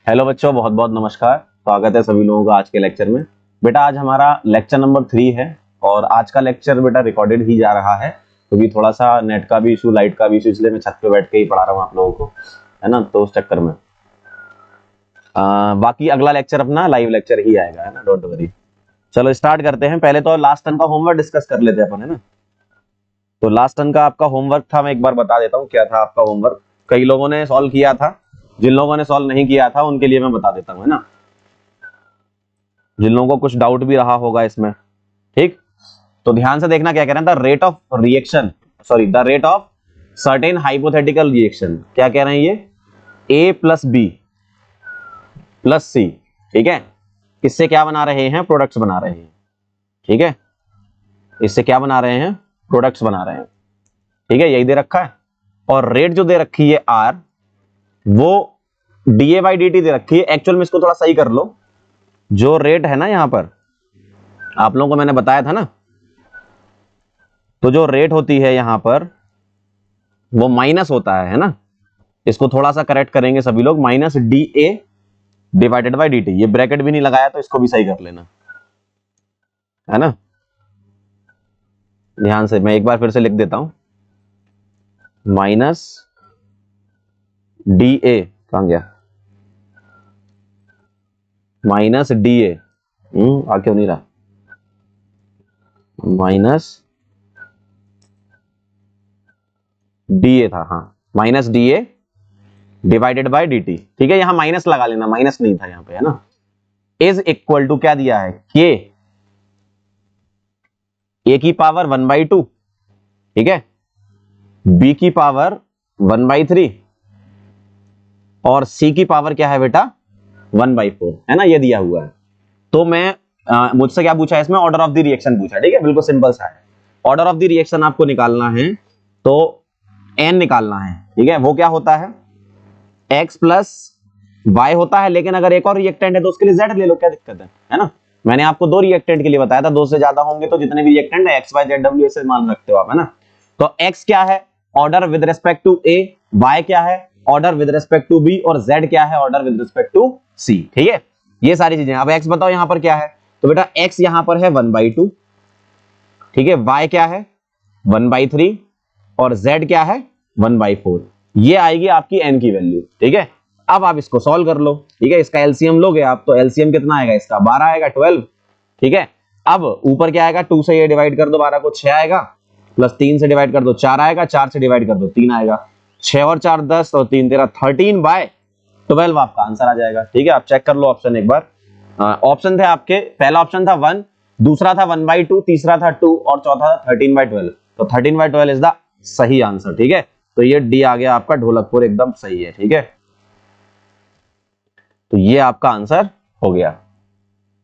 Hello बच्चों, बहुत बहुत नमस्कार। स्वागत है सभी लोगों का आज के लेक्चर में। बेटा आज हमारा लेक्चर नंबर 3 है और आज का लेक्चर बेटा रिकॉर्डेड ही जा रहा है क्योंकि थोड़ा सा नेट का भी इशू, लाइट का भी इशू, इसलिए मैं छत पे बैठ के ही पढ़ा रहा हूँ आप लोगों को, है ना। तो उस चक्कर में बाकी अगला लेक्चर अपना लाइव लेक्चर ही आएगा, है ना, डोंट वरी। चलो स्टार्ट करते हैं। पहले तो लास्ट टर्म का होमवर्क डिस्कस कर लेते हैं अपन, है ना। तो लास्ट टर्म का आपका होमवर्क था, मैं एक बार बता देता हूँ क्या था आपका होमवर्क। कई लोगों ने सॉल्व किया था, जिन लोगों ने सॉल्व नहीं किया था उनके लिए मैं बता देता हूँ, है ना, जिन लोगों को कुछ डाउट भी रहा होगा इसमें। ठीक, तो ध्यान से देखना क्या कह रहे हैं। The rate of reaction, sorry, the rate of certain hypothetical reaction, क्या कह रहे हैं ये, ए प्लस बी प्लस सी, ठीक है, इससे क्या बना रहे हैं, प्रोडक्ट्स बना रहे हैं, ठीक है, इससे क्या बना रहे हैं, प्रोडक्ट्स बना रहे हैं, ठीक है, यही दे रखा है। और रेट जो दे रखी है आर, वो D A by D T दे रखी है। एक्चुअल में इसको थोड़ा सही कर लो, जो रेट है ना यहां पर, आप लोगों को मैंने बताया था ना, तो जो रेट होती है यहां पर वो माइनस होता है ना। इसको थोड़ा सा करेक्ट करेंगे सभी लोग, minus D A divided by D T. ये ब्रैकेट भी नहीं लगाया तो इसको भी सही कर लेना, है ना। ध्यान से मैं एक बार फिर से लिख देता हूं, माइनस डी ए, कहां गया, माइनस डी ए, आ क्यों नहीं रहा, माइनस डी ए था, हाँ, minus D A divided by D T, ठीक है। यहां माइनस लगा लेना, माइनस नहीं था यहां पे, है ना। इज इक्वल टू क्या दिया है, के ए की पावर 1/2, ठीक है, बी की पावर 1/3 और सी की पावर क्या है बेटा 1/4, है ना, ये दिया हुआ है। तो मैं मुझसे क्या पूछा है इसमें, ऑर्डर ऑफ द रिएक्शन पूछा, ठीक है, बिल्कुल सिंपल सा है। ऑर्डर ऑफ द रिएक्शन आपको निकालना है तो एन निकालना है, ठीक है। वो क्या होता है, एक्स प्लस वाई होता है, लेकिन अगर एक और रिएक्टेंट है तो उसके लिए जेड ले लो, क्या दिक्कत है ना। मैंने आपको 2 रिएक्टेंट के लिए बताया था, 2 से ज्यादा होंगे तो जितने भी रिएक्टेंट है एक्स वाई जेड डब्ल्यू ऐसे मान रखते हो आप, है ना। तो एक्स क्या है, order with respect to A, Y क्या है, order with respect to B, और जेड क्या है, order with respect to C, ठीक है। ये सारी चीजें। अब एक्स बताओ यहां पर क्या है, तो बेटा एक्स यहां पर है 1/2, ठीक है, वाई क्या है 1/3 और जेड क्या है 1/4। ये आएगी आपकी एन की वैल्यू, ठीक है। अब आप इसको सॉल्व कर लो, ठीक है, इसका एलसीएम लोगे आप तो एलसीएम कितना आएगा, इसका 12 आएगा, 12, ठीक है। अब ऊपर क्या आएगा, 2 से ये डिवाइड कर दो 12 को, 6 आएगा, प्लस 3 से डिवाइड कर दो 4 आएगा, 4 से डिवाइड कर दो 3 आएगा, 6 और 4 10 और 3 13, 13/12 आपका आंसर आ जाएगा, ठीक है। आप चेक कर लो ऑप्शन एक बार। ऑप्शन थे आपके, पहला ऑप्शन था 1, दूसरा था 1/2, तीसरा था 2 और चौथा था 13/12। तो 13/12 इज द सही आंसर, ठीक है। तो ये डी आ गया आपका, ढोलकपुर एकदम सही है, ठीक है। तो ये आपका आंसर हो गया।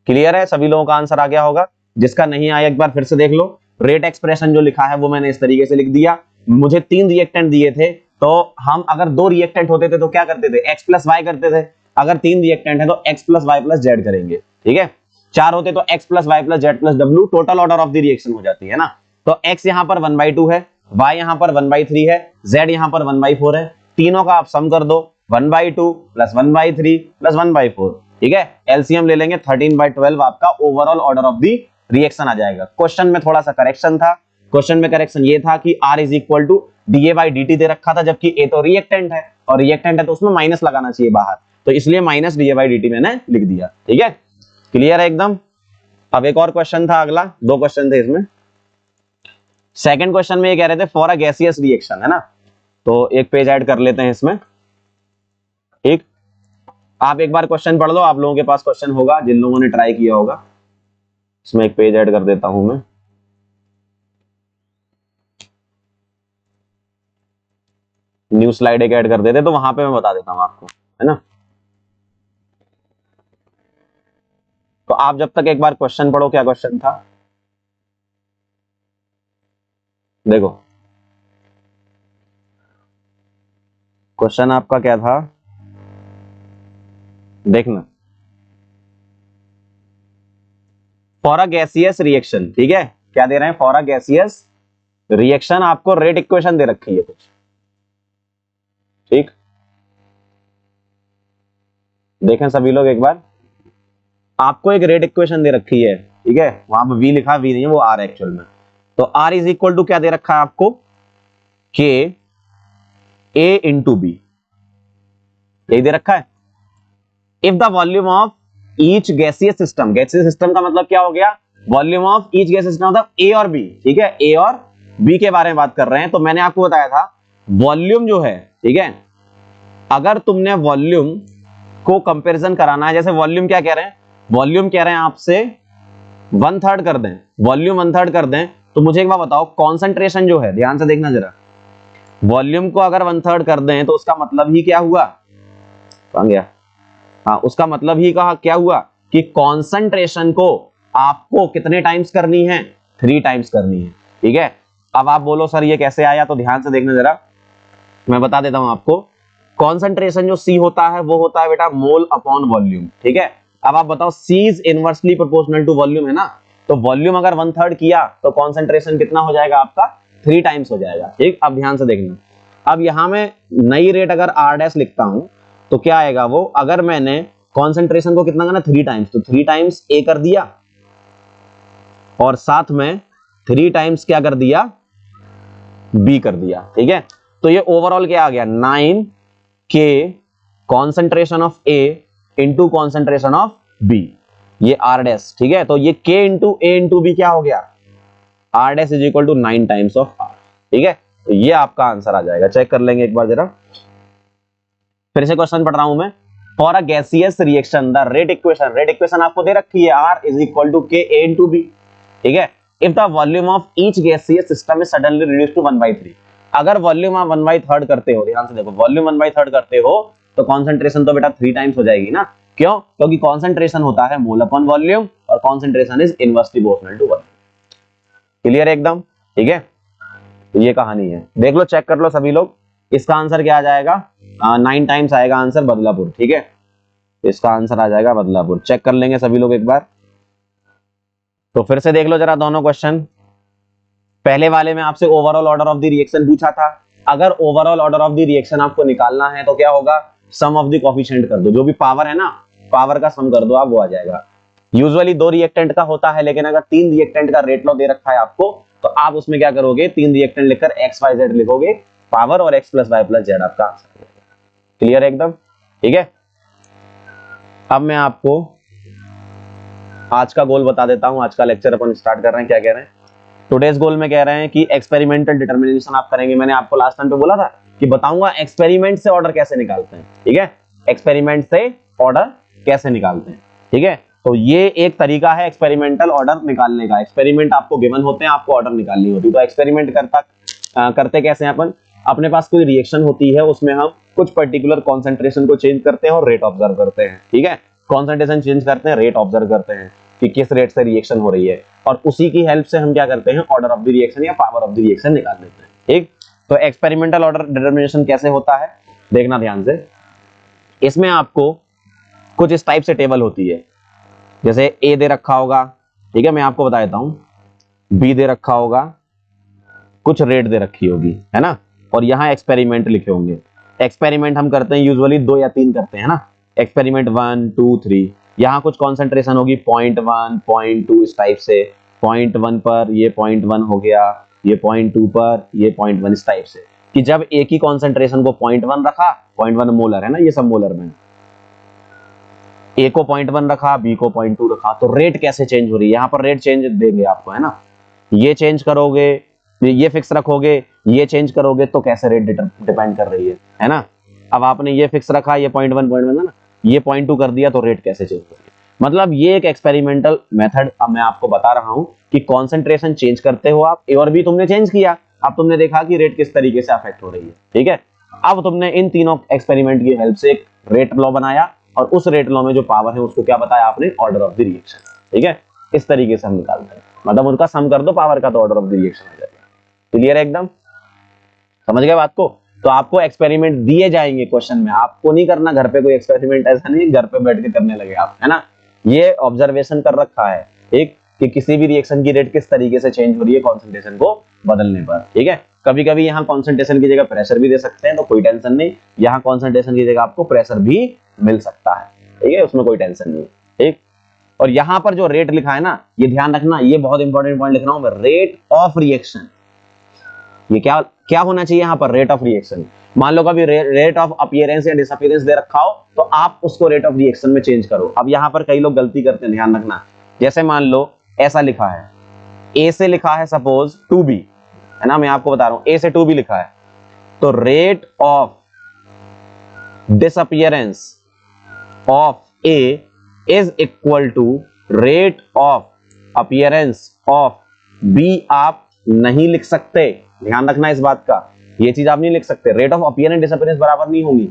क्लियर है, सभी लोगों का आंसर आ गया होगा। जिसका नहीं आया एक बार फिर से देख लो। रेट एक्सप्रेशन जो लिखा है वो मैंने इस तरीके से लिख दिया। मुझे 3 रिएक्टेंट दिए थे, तो हम अगर 2 रिएक्टेंट होते थे तो क्या करते थे, एक्स प्लस वाई करते थे। अगर 3 रिएक्टेंट है तो X plus Y plus Z करेंगे, ठीक है। 4 होते तो X plus Y plus Z plus W, total order of the reaction हो जाती है ना। तो एक्स यहां पर 1/2 है, वाई यहां पर 1/3 है, जेड यहां पर 1/4 है। तीनों का आप सम कर दो, 1/2 प्लस 1/3 प्लस 1/4, ठीक है। एलसीएम ले लेंगे, 13/12 आपका overall order of the reaction आ जाएगा। क्वेश्चन में थोड़ा सा करेक्शन था। क्वेश्चन में करेक्शन ये था कि R is equal to D by D T दे रखा था, जबकि ए तो रिएक्टेंट है और रिएक्टेंट है तो उसमें माइनस लगाना चाहिए बाहर, तो इसलिए minus D by D T मैंने लिख दिया, ठीक है। क्लियर है एकदम। अब एक और क्वेश्चन था, अगला 2 क्वेश्चन थे इसमें। सेकंड क्वेश्चन में ये कह रहे थे फॉर अ गैसियस रिएक्शन, है ना। तो एक पेज ऐड कर लेते हैं इसमें, ठीक। आप एक बार क्वेश्चन पढ़ लो, आप लोगों के पास क्वेश्चन होगा जिन लोगों ने ट्राई किया होगा। इसमें एक पेज ऐड कर देता हूं मैं, न्यू स्लाइड एक ऐड कर देते तो वहां पे मैं बता देता हूं आपको, है ना। तो आप जब तक एक बार क्वेश्चन पढ़ो, क्या क्वेश्चन था देखो। क्वेश्चन आपका क्या था देखना, फॉर अ गैसियस रिएक्शन, ठीक है, क्या दे रहे हैं, फॉर अ गैसियस रिएक्शन। आपको रेट इक्वेशन दे रखी है कुछ, ठीक। देखें सभी लोग एक बार, आपको एक रेट इक्वेशन दे रखी है, ठीक है, वहां पर v लिखा, v नहीं है, वो r एक्चुअल में। तो r इज इक्वल टू क्या दे रखा है आपको, k a इंटू बी, यही दे रखा है। If the volume of each gaseous system, gaseous system का मतलब क्या हो गया, volume of each gaseous system मतलब ए और बी, ठीक है, ए और बी के बारे में बात कर रहे हैं। तो मैंने आपको बताया था वॉल्यूम जो है, ठीक है, अगर तुमने वॉल्यूम को कंपैरिजन कराना है, जैसे वॉल्यूम क्या कह रहे हैं, वॉल्यूम कह रहे हैं आपसे 1/3 कर दें, वॉल्यूम 1/3 कर दें, तो मुझे एक बात बताओ, कॉन्सेंट्रेशन जो है, ध्यान से देखना जरा, वॉल्यूम को अगर 1/3 कर दें तो उसका मतलब ही क्या हुआ, कहां गया, हाँ, उसका मतलब ही कहा क्या हुआ कि कॉन्सेंट्रेशन को आपको कितने टाइम्स करनी है, 3 टाइम्स करनी है, ठीक है। अब आप बोलो सर ये कैसे आया, तो ध्यान से देखना जरा, मैं बता देता हूं आपको। कॉन्सेंट्रेशन जो C होता है वो होता है बेटा मोल अपॉन वॉल्यूम, ठीक है। अब आप बताओ C is inversely proportional to volume, है ना, तो वॉल्यूम अगर 1/3 किया तो कॉन्सेंट्रेशन कितना हो जाएगा आपका, 3 टाइम्स हो जाएगा, ठीक। अब ध्यान से देखना, अब यहां मैं नई रेट अगर R' लिखता हूं तो क्या आएगा वो, अगर मैंने कॉन्सेंट्रेशन को कितना करना, 3 टाइम्स, तो 3 टाइम्स A कर दिया और साथ में 3 टाइम्स क्या कर दिया, B कर दिया, ठीक है। तो ये ओवरऑल क्या आ गया, 9K concentration of A into concentration of B, ये R', ठीक है। तो ये K into A into B क्या हो गया, R' is equal to 9 times of R, ठीक है। तो ये आपका आंसर आ जाएगा, चेक कर लेंगे एक बार जरा, फिर से क्वेश्चन पढ़ रहा हूं मैं। For a gaseous reaction the rate equation, rate equation आपको दे रखी है, R is equal to K A into B, ठीक है। If the volume of each gaseous system is suddenly reduced to 1/3, अगर वॉल्यूम आप 1/3 करते हो, ध्यान से देखो, वॉल्यूम 1/3 करते हो तो कॉन्सेंट्रेशन तो बेटा 3 टाइम्स हो जाएगी ना, क्यों, क्योंकि कॉन्सेंट्रेशन होता है मोल अपॉन वॉल्यूम और concentration is inversely proportional to volume. Clear एकदम, ठीक है। तो ये कहानी है, देख लो, चेक कर लो सभी लोग, इसका आंसर क्या आ जाएगा, 9 टाइम्स आएगा आंसर बदलापुर, ठीक है, इसका आंसर आ जाएगा बदलापुर, चेक कर लेंगे सभी लोग एक बार। तो फिर से देख लो जरा दोनों क्वेश्चन, पहले वाले में आपसे overall order of the reaction पूछा था, अगर overall order of the reaction आपको निकालना है तो क्या होगा, सम ऑफ द कोएफिशिएंट कर दो, जो भी पावर है ना, पावर का सम कर दो आप, वो आ जाएगा। यूजुअली 2 रिएक्टेंट का होता है, लेकिन अगर 3 रिएक्टेंट का रेट लॉ दे रखा है आपको, तो आप उसमें क्या करोगे, 3 रिएक्टेंट लिखकर x y z लिखोगे, पावर और x plus y plus z आपका आंसर है। क्लियर है एकदम, ठीक है। अब मैं आपको आज का गोल बता देता हूं, आज का लेक्चर अपन स्टार्ट कर रहे हैं, क्या कह रहे हैं, टुडेज गोल में कह रहे हैं कि एक्सपेरिमेंटल डिटरमिनेशन आप करेंगे। मैंने आपको लास्ट टाइम पे बोला था कि बताऊंगा एक्सपेरिमेंट से ऑर्डर कैसे निकालते हैं, ठीक है, एक्सपेरिमेंट से ऑर्डर कैसे निकालते हैं, ठीक है। तो ये एक तरीका है एक्सपेरिमेंटल ऑर्डर निकालने का, एक्सपेरिमेंट आपको गिवन होते हैं, आपको ऑर्डर निकालनी होती है। तो एक्सपेरिमेंट करते कैसे हैं अपन, अपने पास कोई रिएक्शन होती है, उसमें हम कुछ पर्टिकुलर कॉन्सेंट्रेशन को चेंज करते हैं और रेट ऑब्जर्व करते हैं, ठीक है, कॉन्सेंट्रेशन चेंज करते हैं, रेट ऑब्जर्व करते हैं कि किस रेट से रिएक्शन हो रही है, और उसी की हेल्प से हम क्या करते हैं, ऑर्डर ऑफ द रिएक्शन या पावर ऑफ द रिएक्शन निकाल लेते हैं, ठीक। तो एक्सपेरिमेंटल ऑर्डर डिटरमिनेशन कैसे होता है, देखना ध्यान से, इसमें आपको कुछ इस टाइप से टेबल होती है, जैसे ए दे रखा होगा, ठीक है, मैं आपको बता देता हूं, बी दे रखा होगा, कुछ रेट दे रखी होगी, है ना, और यहां एक्सपेरिमेंट लिखे होंगे। एक्सपेरिमेंट हम करते हैं यूजुअली 2 या 3 करते हैं ना, एक्सपेरिमेंट 1 2 3, यहां कुछ कॉन्सेंट्रेशन होगी 0.1 0.2 इस टाइप से, 0.1 पर ये 0.1 हो गया, ये 0.2 पर ये 0.1 इस टाइप से, कि जब एक ही कॉन्सेंट्रेशन को 0.1 रखा, 0.1 मोलर है ना, ये सब मोलर में, ए को 0.1 रखा, बी को 0.2 रखा, तो रेट कैसे चेंज हो रही है, यहां पर रेट चेंज देंगे आपको, है ना, ये चेंज करोगे, ये फिक्स रखोगे, ये चेंज करोगे, तो कैसे रेट डिपेंड कर रही है ना। अब आपने ये फिक्स रखा, ये 0.1 है ना, ये 0.2 कर दिया, तो रेट कैसे चेंज हो रही है। मतलब ये एक एक्सपेरिमेंटल मेथड अब मैं आपको बता रहा हूं कि कॉन्सेंट्रेशन चेंज करते हो आप, ए और बी तुमने चेंज किया, अब तुमने देखा कि रेट किस तरीके से अफेक्ट हो रही है, ठीक है। अब तुमने इन तीनों एक्सपेरिमेंट की हेल्प से एक रेट लॉ बनाया, और उस रेट लॉ में जो पावर है उसको क्या बताया आपने, ऑर्डर ऑफ द रिएक्शन, ठीक है। इस तरीके से हम निकालते हैं, मतलब उनका सम कर दो पावर का, तो ऑर्डर ऑफ द रिएक्शन हो जाएगा। क्लियर है एकदम, समझ गए बात को। तो आपको एक्सपेरिमेंट दिए जाएंगे क्वेश्चन में, आपको नहीं करना घर पे कोई एक्सपेरिमेंट, ऐसा नहीं घर पे बैठ के करने लगे आप, है ना। ये ऑब्जर्वेशन कर रखा है एक, कि किसी भी रिएक्शन की रेट किस तरीके से चेंज हो रही है कॉन्सेंट्रेशन को बदलने पर, ठीक है। कभी कभी यहाँ कॉन्सेंट्रेशन की जगह प्रेशर भी दे सकते हैं, तो कोई टेंशन नहीं, यहाँ कॉन्सेंट्रेशन की जगह आपको प्रेशर भी मिल सकता है, ठीक है, उसमें कोई टेंशन नहीं है। ठीक, और यहां पर जो रेट लिखा है ना, ये ध्यान रखना, ये बहुत इंपॉर्टेंट पॉइंट लिख रहा हूं मैं, रेट ऑफ रिएक्शन। ये क्या क्या होना चाहिए यहां पर, रेट ऑफ रिएक्शन। मान लो कभी रेट ऑफ अपीयरेंस या डिसअपीयरेंस दे रखा हो तो आप उसको रेट ऑफ रिएक्शन में चेंज करो। अब यहां पर कई लोग गलती करते हैं, ध्यान रखना। जैसे मान लो ऐसा लिखा है, ए से लिखा है सपोज 2b, है ना, मैं आपको बता रहा हूं, ए से 2b लिखा है, तो rate of disappearance of A is equal to rate of appearance of B. आप नहीं लिख सकते, ध्यान रखना इस बात का, ये चीज आप नहीं लिख सकते। रेट ऑफ अपीयरेंस डिसअपीयरेंस बराबर नहीं होंगी,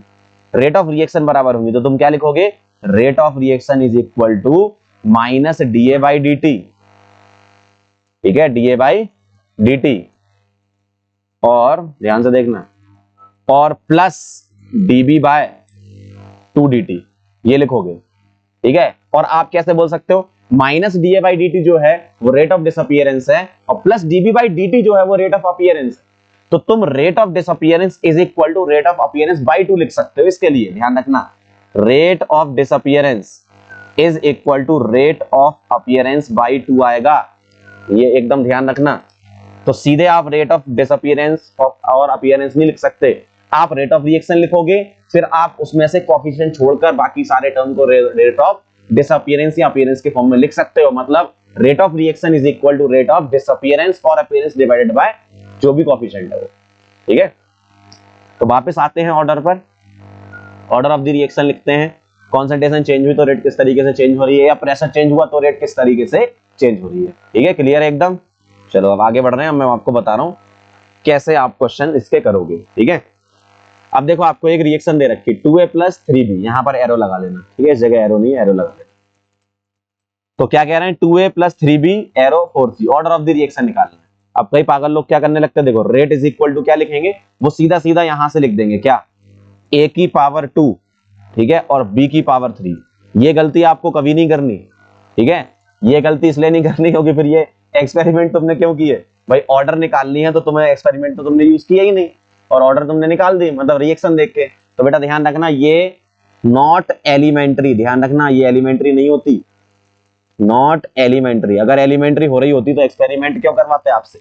रेट ऑफ रिएक्शन बराबर होंगी। तो तुम क्या लिखोगे, rate of reaction is equal to minus D A by D T. ठीक है, D A by D T, और ध्यान से देखना, और प्लस डीबी बाय 2dt, ये लिखोगे। ठीक है, और आप कैसे बोल सकते हो, minus D A by D T जो है वो रेट ऑफ डिसअपीयरेंस है, और plus D B by D T जो है वो रेट ऑफ अपीयरेंस है। तो तुम rate of disappearance is equal to rate of appearance by 2 लिख सकते हो। इसके लिए ध्यान रखना, rate of disappearance is equal to rate of appearance by 2 आएगा, ये एकदम ध्यान रखना। तो सीधे आप रेट ऑफ डिसअपीयरेंस और अपीयरेंस नहीं लिख सकते, आप रेट ऑफ रिएक्शन लिखोगे, फिर आप उसमें से कोएफिशिएंट छोड़कर बाकी सारे टर्म को रेट ऑफ डिसअपीयरेंस या अपीयरेंस के फॉर्म में लिख सकते हो। मतलब rate of reaction is equal to rate of disappearance और अपीयरेंस डिवाइडेड बाय जो भी कोएफिशिएंट है वो। ठीक है, तो वापस आते हैं ऑर्डर पर, ऑर्डर ऑफ द रिएक्शन लिखते हैं। कॉन्सेंट्रेशन चेंज हुई तो रेट किस तरीके से चेंज हो रही है, या प्रेशर चेंज हुआ तो रेट किस तरीके से चेंज हो रही है। ठीक है, क्लियर है एकदम। चलो अब आगे बढ़ रहे हैं, मैं आपको बता रहा हूं कैसे आप क्वेश्चन इसके करोगे। ठीक है, अब देखो आपको एक रिएक्शन दे रखी 2a प्लस 3b, यहां पर एरो लगा लेना। ठीक है, इस जगह एरो नहीं, एरो लगा लेना। तो क्या कह रहे हैं, 2a plus 3b arrow 4c, order of the reaction निकालना है। अब कई पागल लोग क्या करने लगते हैं, देखो रेट इज इक्वल टू क्या लिखेंगे, वो सीधा सीधा यहां से लिख देंगे, क्या, a की पावर 2, ठीक है, और b की पावर 3। ये गलती आपको कभी नहीं करनी। ठीक है, ये गलती इसलिए नहीं करनी क्योंकि फिर ये एक्सपेरिमेंट तुमने क्यों किए भाई, ऑर्डर निकालनी है तो तुम्हें एक्सपेरिमेंट तो तुमने यूज किया ही नहीं, और ऑर्डर तुमने निकाल दी, मतलब रिएक्शन देख के। तो बेटा ध्यान रखना, ये नॉट एलिमेंट्री, ध्यान रखना ये एलिमेंट्री नहीं होती, नॉट एलिमेंट्री। अगर एलिमेंट्री हो रही होती तो एक्सपेरिमेंट क्यों करवाते आपसे।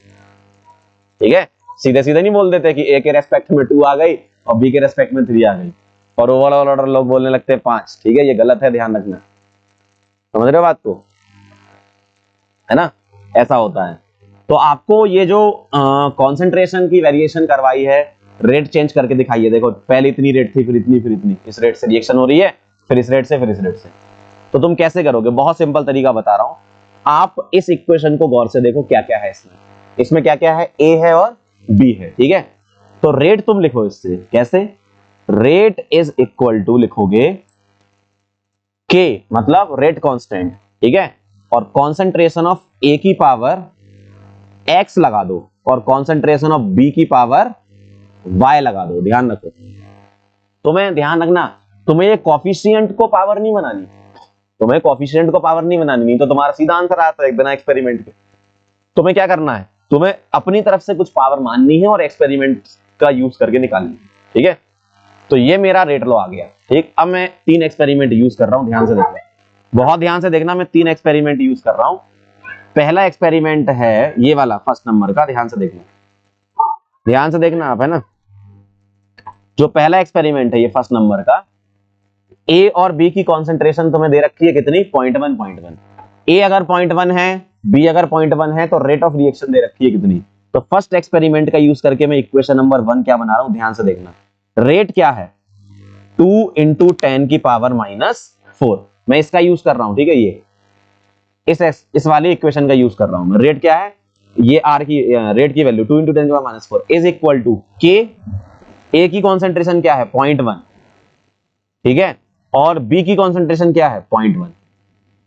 ठीक है, सीधे सीधे नहीं बोल देते कि ए के रेस्पेक्ट में 2 आ गई और बी के रेस्पेक्ट में 3 आ गई, और ओवरऑल ऑर्डर लोग बोलने लगते हैं 5। ठीक है, ये गलत है, ध्यान रखना, समझ रहे हो बात को, है ना, ऐसा होता है। तो आपको ये जो कॉन्सेंट्रेशन की वेरिएशन करवाई है, रेट चेंज करके दिखाइए। देखो पहले इतनी रेट थी, फिर इतनी, फिर इतनी, इस रेट से रिएक्शन हो रही है, फिर इस रेट से, फिर इस रेट से। तो तुम कैसे करोगे, बहुत सिंपल तरीका बता रहा हूं। आप इस इक्वेशन को गौर से देखो, क्या क्या है इसमें, इसमें क्या क्या है, ए है और बी है। ठीक है, तो रेट तुम लिखो इससे, कैसे, रेट इज इक्वल टू लिखोगे के, मतलब रेट कांस्टेंट। ठीक है, और कॉन्सेंट्रेशन ऑफ ए की पावर एक्स लगा दो, और कॉन्सेंट्रेशन ऑफ बी की पावर वाई लगा दो। ध्यान रखो, तुम्हें ध्यान रखना, तुम्हें ये कॉफिशिएंट को पावर नहीं बनानी, तुम्हें कॉफिशिएंट को पावर नहीं बनानी, नहीं तो तुम्हारा सीधा आंसर आता है बिना एक्सपेरिमेंट के। तुम्हें क्या करना है, तुम्हें अपनी तरफ से कुछ पावर माननी है और एक्सपेरिमेंट का यूज करके निकालनी है। ठीक है, तो ये मेरा रेट लॉ आ गया। ठीक, अब मैं 3 एक्सपेरिमेंट यूज कर रहा हूं, ध्यान से देखना, बहुत ध्यान से देखना, मैं 3 एक्सपेरिमेंट यूज कर रहा हूं। पहला एक्सपेरिमेंट है ये वाला फर्स्ट नंबर का, ध्यान से देखना, ध्यान से देखना आप, है ना। जो पहला एक्सपेरिमेंट है ये फर्स्ट नंबर का, ए और बी की कॉन्सेंट्रेशन तुम्हें दे रखी है कितनी, 0.1। ए अगर 0.1 है, बी अगर 0.1 है, तो रेट ऑफ रिएक्शन दे रखी है कितनी। तो फर्स्ट एक्सपेरिमेंट का यूज करके मैं इक्वेशन नंबर 1 क्या बना रहा हूं, ध्यान से देखना। रेट क्या है, 2 इंटू 10 की पावर -4, मैं इसका यूज कर रहा हूं। ठीक है, ये इस वाली इक्वेशन का यूज कर रहा हूं मैं। रेट क्या है, ये आर की रेट की वैल्यू 2 इंटू 10 की पावर -4 इज इक्वल टू के, ए की कॉन्सेंट्रेशन क्या है 0.1, ठीक है, और बी की कॉन्सेंट्रेशन क्या है 0.1।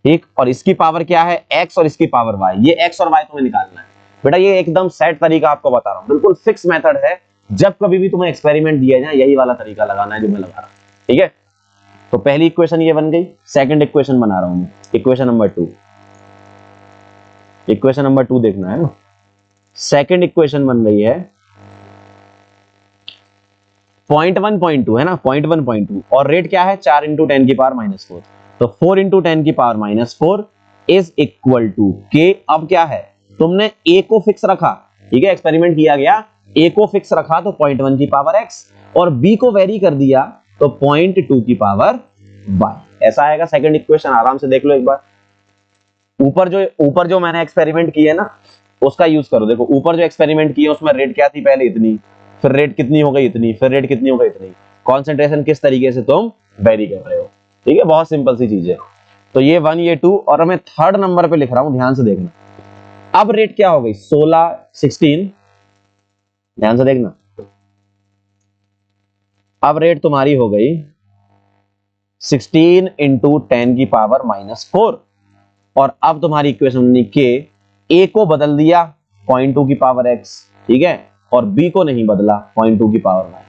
ठीक, और इसकी पावर क्या है x और इसकी पावर y, ये x और y तुम्हें निकालना है। बेटा ये एकदम सेट तरीका आपको बता रहा हूं, बिल्कुल फिक्स मेथड है, जब कभी भी तुम्हें एक्सपेरिमेंट दिया जाए यही वाला तरीका लगाना है जो मैं लगा रहा हूं। ठीक है, तो पहली इक्वेशन ये बन गई। सेकंड इक्वेशन बना रहा हूं मैं, इक्वेशन नंबर 2, इक्वेशन नंबर 2 देखना है ना। सेकंड इक्वेशन बन गई है 0.1 0.2 है ना, 0.1 0.2, और रेट क्या है 4 × 10 की पावर -4, तो 4 × 10 की पावर -4 इज इक्वल टू के। अब क्या है, तुमने ए को फिक्स रखा, ठीक है, एक्सपेरिमेंट किया गया, ए को फिक्स रखा तो 0.1 की पावर x, और बी को वेरी कर दिया तो 0.2 की पावर y, ऐसा आएगा सेकंड इक्वेशन। आराम से देख लो एक बार, ऊपर जो मैंने एक्सपेरिमेंट किए ना उसका यूज करो। देखो ऊपर जो एक्सपेरिमेंट किए उसमें रेट क्या थी, पहले इतनी, फिर रेट कितनी हो गई इतनी, फिर रेट कितनी हो गई इतनी, कॉन्सेंट्रेशन किस तरीके से तुम वेरी कर रहे हो, ठीक है, बहुत सिंपल सी चीज है। तो ये 1 ये 2, और मैं थर्ड नंबर पे लिख रहा हूं, ध्यान से देखना। अब रेट क्या हो गई 16 16, ध्यान से देखना, अब रेट तुम्हारी हो गई 16 × 10 की पावर -4, और अब तुम्हारी इक्वेशन ने के ए को बदल दिया 0.2 की पावर x, ठीक है, और बी को नहीं बदला 0.2 की पावर y।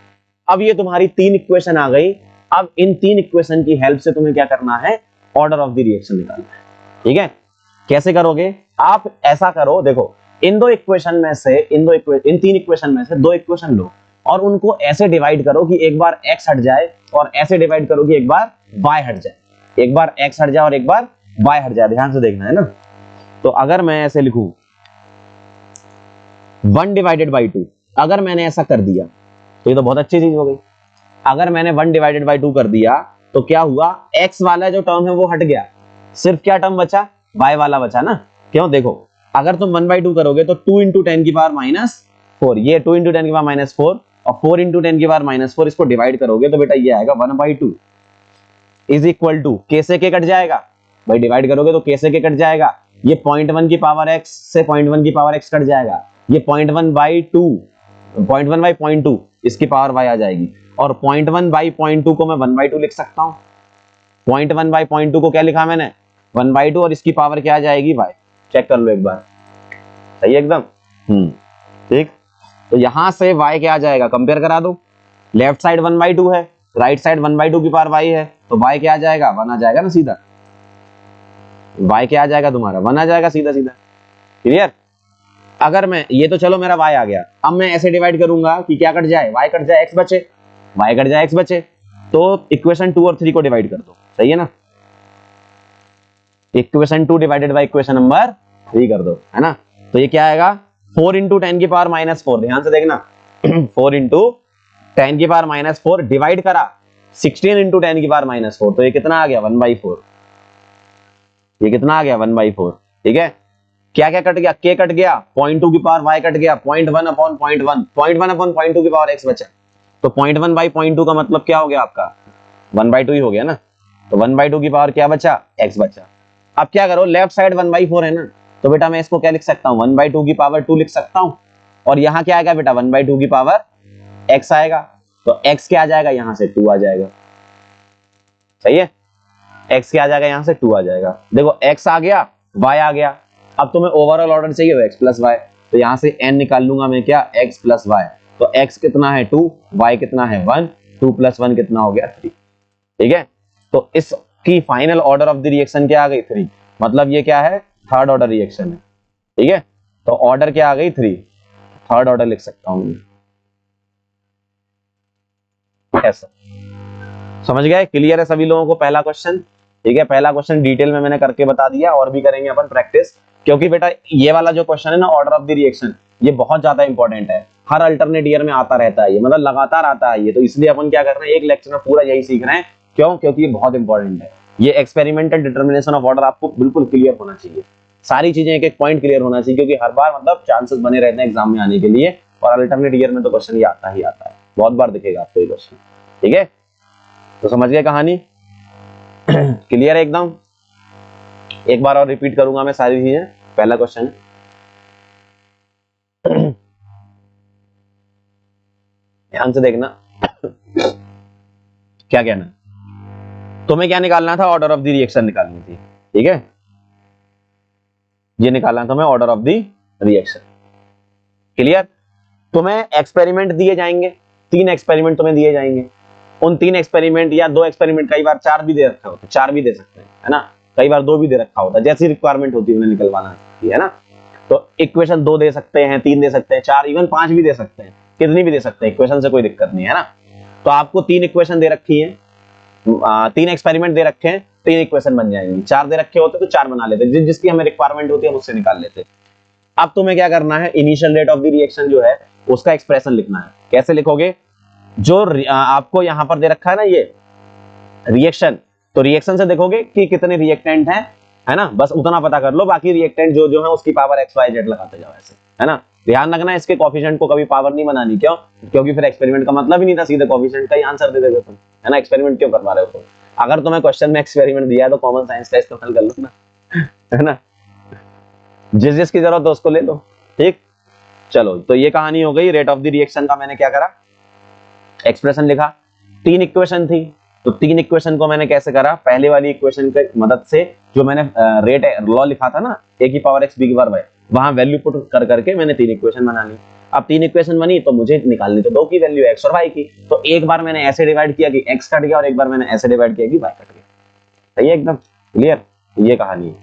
अब ये तुम्हारी 3 इक्वेशन आ गई। अब इन 3 इक्वेशन की हेल्प से तुम्हें क्या करना है, ऑर्डर ऑफ द रिएक्शन निकालना है, ठीक है। कैसे करोगे आप, ऐसा करो, देखो इन 3 इक्वेशन में से 2 इक्वेशन लो और उनको ऐसे डिवाइड करो कि एक बार x हट जाए, और ऐसे डिवाइड करो कि एक बार y हट जाए, एक बार x हट जाए और एक बार y हट जाए, ध्यान से देखना है ना। तो अगर मैं ऐसे लिखूं 1/2, अगर मैंने ऐसा कर दिया तो ये तो बहुत अच्छी चीज हो गई। अगर मैंने 1/2 कर दिया तो क्या हुआ, x वाला जो टर्म है वो हट गया, सिर्फ क्या टर्म बचा, y वाला बचा ना। क्यों, देखो अगर तुम 1/2 करोगे तो 2 × 10 की पावर -4, ये 2 × 10 की पावर -4, और 4 × 10 की पावर -4, इसको डिवाइड करोगे तो बेटा ये आएगा 1/2 इज इक्वल टू, के से के कट जाएगा भाई, डिवाइड करोगे तो के से के कट जाएगा, ये 0.1 की पावर x से 0.1 की पावर x कट जाएगा, ये 0.1/2, 0.1/0.2 इसकी पावर y आ जाएगी, और 0.1/0.2 को मैं 1/2 लिख सकता हूं। 0.1/0.2 को क्या लिखा मैंने 1/2, और इसकी पावर क्या आ जाएगी y, चेक कर लो एक बार, सही है एकदम, ठीक। तो यहां से y क्या आ जाएगा, कंपेयर करा दो, लेफ्ट साइड 1/2 है, राइट साइड 1/2 की पावर y है, तो y क्या आ जाएगा 1 आ जाएगा ना सीधा, y क्या आ जाएगा तुम्हारा 1 आ जाएगा सीधा सीधा, क्लियर। अगर मैं ये तो चलो मेरा y आ गया, अब मैं ऐसे डिवाइड करूंगा कि क्या कट जाए, y कट जाए x बचे, y कट जाए x बचे, तो इक्वेशन 2 और 3 को डिवाइड कर दो, सही है ना, equation 2 divided by equation number 3 कर दो, है ना। तो ये क्या आएगा 4 × 10 की पावर -4, ध्यान से देखना 4 × 10 की पावर -4 डिवाइड करा 16 × 10 की पावर -4, तो ये कितना आ गया 1/4, ये कितना आ गया 1/4, ठीक है। क्या क्या कट गया, के कट गया, 0.2 की पावर y कट गया, 0.1/0.1, 0.1/0.2 की पावर x बचा, तो 0.1/0.2 का मतलब क्या हो गया आपका 1/2 ही हो गया ना, तो 1/2 की पावर क्या बचा, x बचा। अब क्या करो, लेफ्ट साइड 1/4 है ना, तो बेटा मैं इसको क्या लिख सकता हूं 1/2 की पावर 2 लिख सकता हूं, और यहां क्या आएगा बेटा 1/2 की पावर x आएगा, तो x क्या आ जाएगा, यहां से 2 आ जाएगा, सही है, x क्या आ जाएगा, यहां से 2 आ जाएगा। देखो x आ गया, y आ गया, अब तुम्हें ओवरऑल ऑर्डर चाहिए हो x + y, तो यहां से n निकाल लूंगा मैं, क्या x + y, तो x कितना है 2, y कितना है 1, 2 + 1 कितना हो गया 3, ठीक है। तो इसकी final order of the reaction क्या आ गई 3, मतलब ये क्या है थर्ड ऑर्डर रिएक्शन है, ठीक है। तो ऑर्डर क्या आ गई 3, थर्ड ऑर्डर लिख सकता हूं ऐसा, समझ गए, क्लियर है सभी लोगों को पहला क्वेश्चन, ठीक है। पहला क्वेश्चन डिटेल में मैंने करके बता दिया, और भी करेंगे अपन प्रैक्टिस, क्योंकि बेटा ये वाला जो क्वेश्चन है ना ऑर्डर ऑफ द रिएक्शन, ये बहुत ज्यादा इंपॉर्टेंट है, हर अल्टरनेट ईयर में आता रहता है, ये मतलब लगातार आता है ये, तो इसलिए अपन क्या कर रहे हैं एक लेक्चर में पूरा यही सीख रहे हैं, क्यों, क्योंकि ये बहुत इंपॉर्टेंट है। ये एक्सपेरिमेंटल डिटर्मिनेशन ऑफ ऑर्डर आपको बिल्कुल क्लियर होना चाहिए, सारी चीजें एक एक पॉइंट क्लियर होना चाहिए, क्योंकि हर बार मतलब चांसेस बने रहते हैं एग्जाम में आने के लिए, और अल्टरनेट ईयर में तो क्वेश्चन ये आता ही आता है, बहुत बार दिखेगा आपको ये क्वेश्चन, ठीक है। तो समझ गए कहानी, क्लियर है एकदम। एक बार और रिपीट करूंगा मैं सारी चीजें, पहला क्वेश्चन ध्यान से देखना क्या कहना, तुम्हें क्या निकालना था, ऑर्डर ऑफ द रिएक्शन निकालनी थी, ठीक है, ये निकालना था मैं order of the reaction, clear. तुम्हें एक्सपेरिमेंट दिए जाएंगे, 3 एक्सपेरिमेंट तुम्हें दिए जाएंगे, उन 3 एक्सपेरिमेंट या 2 एक्सपेरिमेंट, कई बार 4 भी दे रखा होता है, 4 भी दे सकते हैं, है ना, कई बार 2 भी दे रखा होता है, जैसी रिक्वायरमेंट होती है उन्हें निकलवाना है ना। तो इक्वेशन 2 दे सकते हैं, 3 दे सकते हैं, 4 इवन 5 भी दे सकते हैं, कितनी भी दे सकते हैं, इक्वेशन से कोई दिक्कत नहीं है ना। तो आपको 3 इक्वेशन दे रखी है, 3 एक्सपेरिमेंट दे रखे हैं, 3 इक्वेशन बन जाएंगी। 4 दे रखे होते तो 4 बना लेते, जिसकी हमें रिक्वायरमेंट होती है उससे निकाल लेते। अब तुम्हें क्या करना है, initial rate of the reaction जो है उसका एक्सप्रेशन लिखना है। कैसे लिखोगे, जो आपको यहां पर दे रखा है ना ये रिएक्शन, तो रिएक्शन से देखोगे कि कितने रिएक्टेंट हैं, है ना, बस उतना पता कर लो, बाकी रिएक्टेंट जो जो है उसकी पावर एक्स वाई जेड लगाते जाओ ऐसे, है ना। ध्यान रखना इसके कोफिशिएंट को कभी पावर नहीं बनानी, क्यों, क्योंकि फिर एक्सपेरिमेंट का मतलब ही नहीं था, सीधे कोफिशिएंट का ही आंसर दे देते तुम, है ना। एक्सपेरिमेंट क्यों करवा रहे हो तुम, अगर तुम्हें क्वेश्चन में एक्सपेरिमेंट दिया है तो कॉमन साइंस का इस्तेमाल कर लो ना, है ना, जिस जिसकी जरूरत है उसको ले लो, ठीक। चलो, तो ये कहानी हो गई रेट ऑफ द रिएक्शन का। मैंने क्या करा, एक्सप्रेशन लिखा, 3 इक्वेशन थी, तो 3 इक्वेशन को मैंने कैसे करा, पहले वाली इक्वेशन की मदद से, जो मैंने रेट लॉ लिखा था ना, a की पावर x b की पावर y, वहां वैल्यू पुट कर करके मैंने 3 इक्वेशन बना ली। अब 3 इक्वेशन बनी तो मुझे निकालनी तो 2 की वैल्यू x और y की, तो एक बार मैंने ऐसे डिवाइड किया कि x कट गया और एक बार मैंने ऐसे डिवाइड किया कि y कट गया। सही है, एकदम क्लियर, ये कहानी है,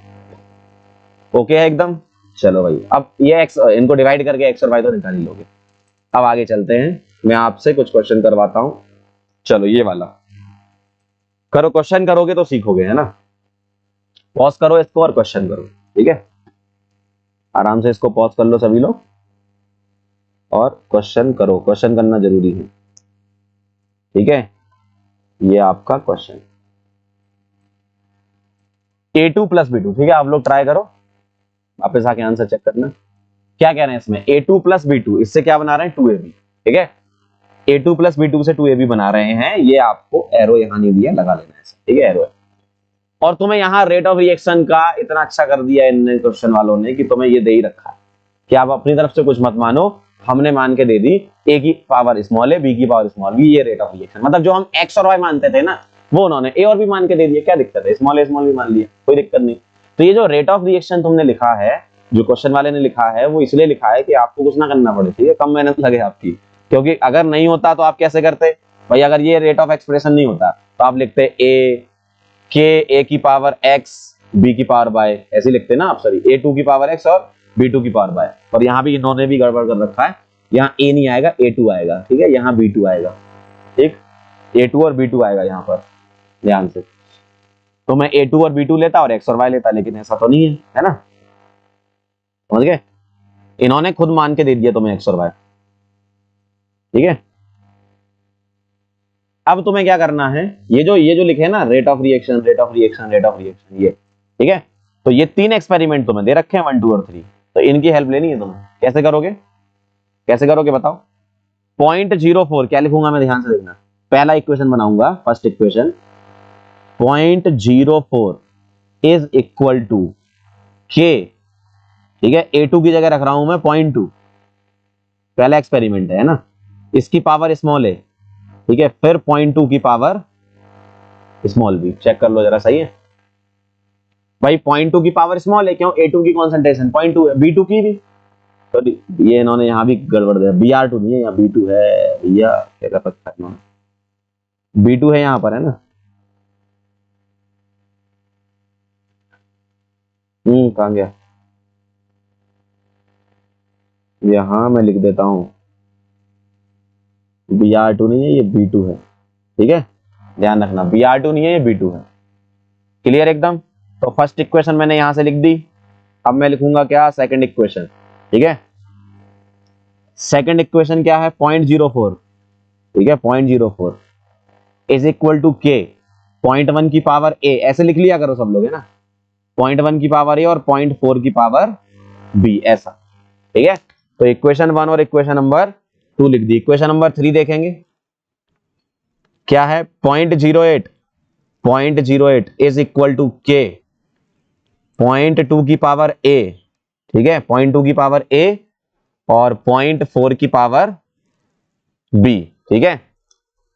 ओके है एकदम। चलो भाई, अब ये x इनको डिवाइड करके x और y तो निकाल ही लोगे। अब आगे चलते हैं, मैं आपसे कुछ क्वेश्चन करवाता हूं। चलो ये वाला करो, क्वेश्चन करोगे तो सीखोगे, है ना। पॉज करो इसको और क्वेश्चन करो, ठीक है, आराम से इसको पॉज कर लो सभी लोग और क्वेश्चन करो, क्वेश्चन करना जरूरी है, ठीक है। ये आपका क्वेश्चन A2 प्लस B2, ठीक है, आप लोग ट्राई करो, वापस आके आंसर चेक करना। क्या कह रहे हैं इसमें, A2 प्लस B2, इससे क्या बना रहे हैं 2AB, ठीक है। A2 प्लस B2 से 2AB बना रहे हैं, ये आपको एरो यहां नहीं दिया, लगा लेना है, ठीक है, एरो है। और तुम्हें यहां रेट ऑफ रिएक्शन का इतना अच्छा कर दिया इन क्वेश्चन वालों ने कि तुम्हें ये दे ही रखा है कि आप अपनी तरफ से कुछ मत मानो, हमने मान के दे दी A की पावर स्मॉल है, B की पावर स्मॉल B, ये रेट ऑफ रिएक्शन, मतलब जो हम X और Y मानते थे ना, वो उन्होंने A और B मान के दे दिया। क्या दिक्कत है, स्मॉल A स्मॉल B मान लिया, कोई दिक्कत नहीं। तो ये जो रेट ऑफ रिएक्शन तुमने लिखा है, जो क्वेश्चन वाले ने लिखा है, वो इसलिए लिखा है कि आपको कुछ ना करना पड़े, ठीक है, कम मेहनत लगे आपकी, क्योंकि अगर नहीं होता तो आप कैसे करते भाई, अगर ये रेट ऑफ एक्सप्रेशन नहीं होता तो आप लिखते A की पावर x b की पावर y, ऐसे लिखते ना आप, सॉरी A2 की पावर x और B2 की पावर y, और यहाँ भी इन्होंने भी गड़बड़ कर रखा है, यहाँ A नहीं आएगा A2 आएगा, ठीक है, यहाँ B2 आएगा, ठीक, A2 और B2 आएगा यहाँ पर, ध्यान से। तो मैं A2 और B2 लेता और x और y लेता, लेकिन ऐसा तो नहीं है ना, समझ गए, इन्होंने खुद मान के दे दिया तुम्हें x और y, ठीक है। अब तुम्हें क्या करना है, ये जो लिखे है ना, rate of reaction rate of reaction rate of reaction, ये ठीक है। तो ये 3 एक्सपेरिमेंट तुम्हें दे रखे हैं, 1 2 और 3, तो इनकी हेल्प लेनी है तुम्हें। कैसे करोगे, कैसे करोगे बताओ। 0.04 क्या लिखूंगा मैं, ध्यान से देखना, पहला इक्वेशन बनाऊंगा, first equation 0.04 is equal to K, ठीक है, A2 की जगह रख रहा हूं मैं 0.2, पहला एक्सपेरिमेंट है ना, इसकी पावर स्मॉल है, ठीक है, फिर 0.2 की पावर स्मॉल बी, चेक कर लो जरा, सही है भाई, 0.2 की पावर स्मॉल है, क्यों, A2 की कॉन्सेंट्रेशन 0.2 है, B2 की भी, तो ये इन्होंने यहां भी गड़बड़ दिया, Br2 नहीं है, यहाँ B2 है भैया, क्या कर सकता है इन्होंने, B2 है यहां पर, है ना, कहां गया, यहां मैं लिख देता हूं, Br2 नहीं है, ये B2 है, ठीक है, ध्यान रखना, Br2 नहीं है, ये B2 है, क्लियर एकदम। तो फर्स्ट इक्वेशन मैंने यहां से लिख दी, अब मैं लिखूंगा क्या, सेकंड इक्वेशन, ठीक है। सेकंड इक्वेशन क्या है, 0.04, ठीक है, 0.04 इज इक्वल टू के, 0.1 की पावर a, ऐसे लिख लिया करो सब लोग, है ना, 0.1 की पावर a और 0.4 की पावर b, ऐसा, ठीक है। तो इक्वेशन 1 और इक्वेशन नंबर 2 लिख दी। इक्वेशन नंबर 3 देखेंगे, क्या है, 0.08 इज इक्वल टू के, 0.2 की पावर a, ठीक है, 0.2 की पावर a और 0.4 की पावर b, ठीक है,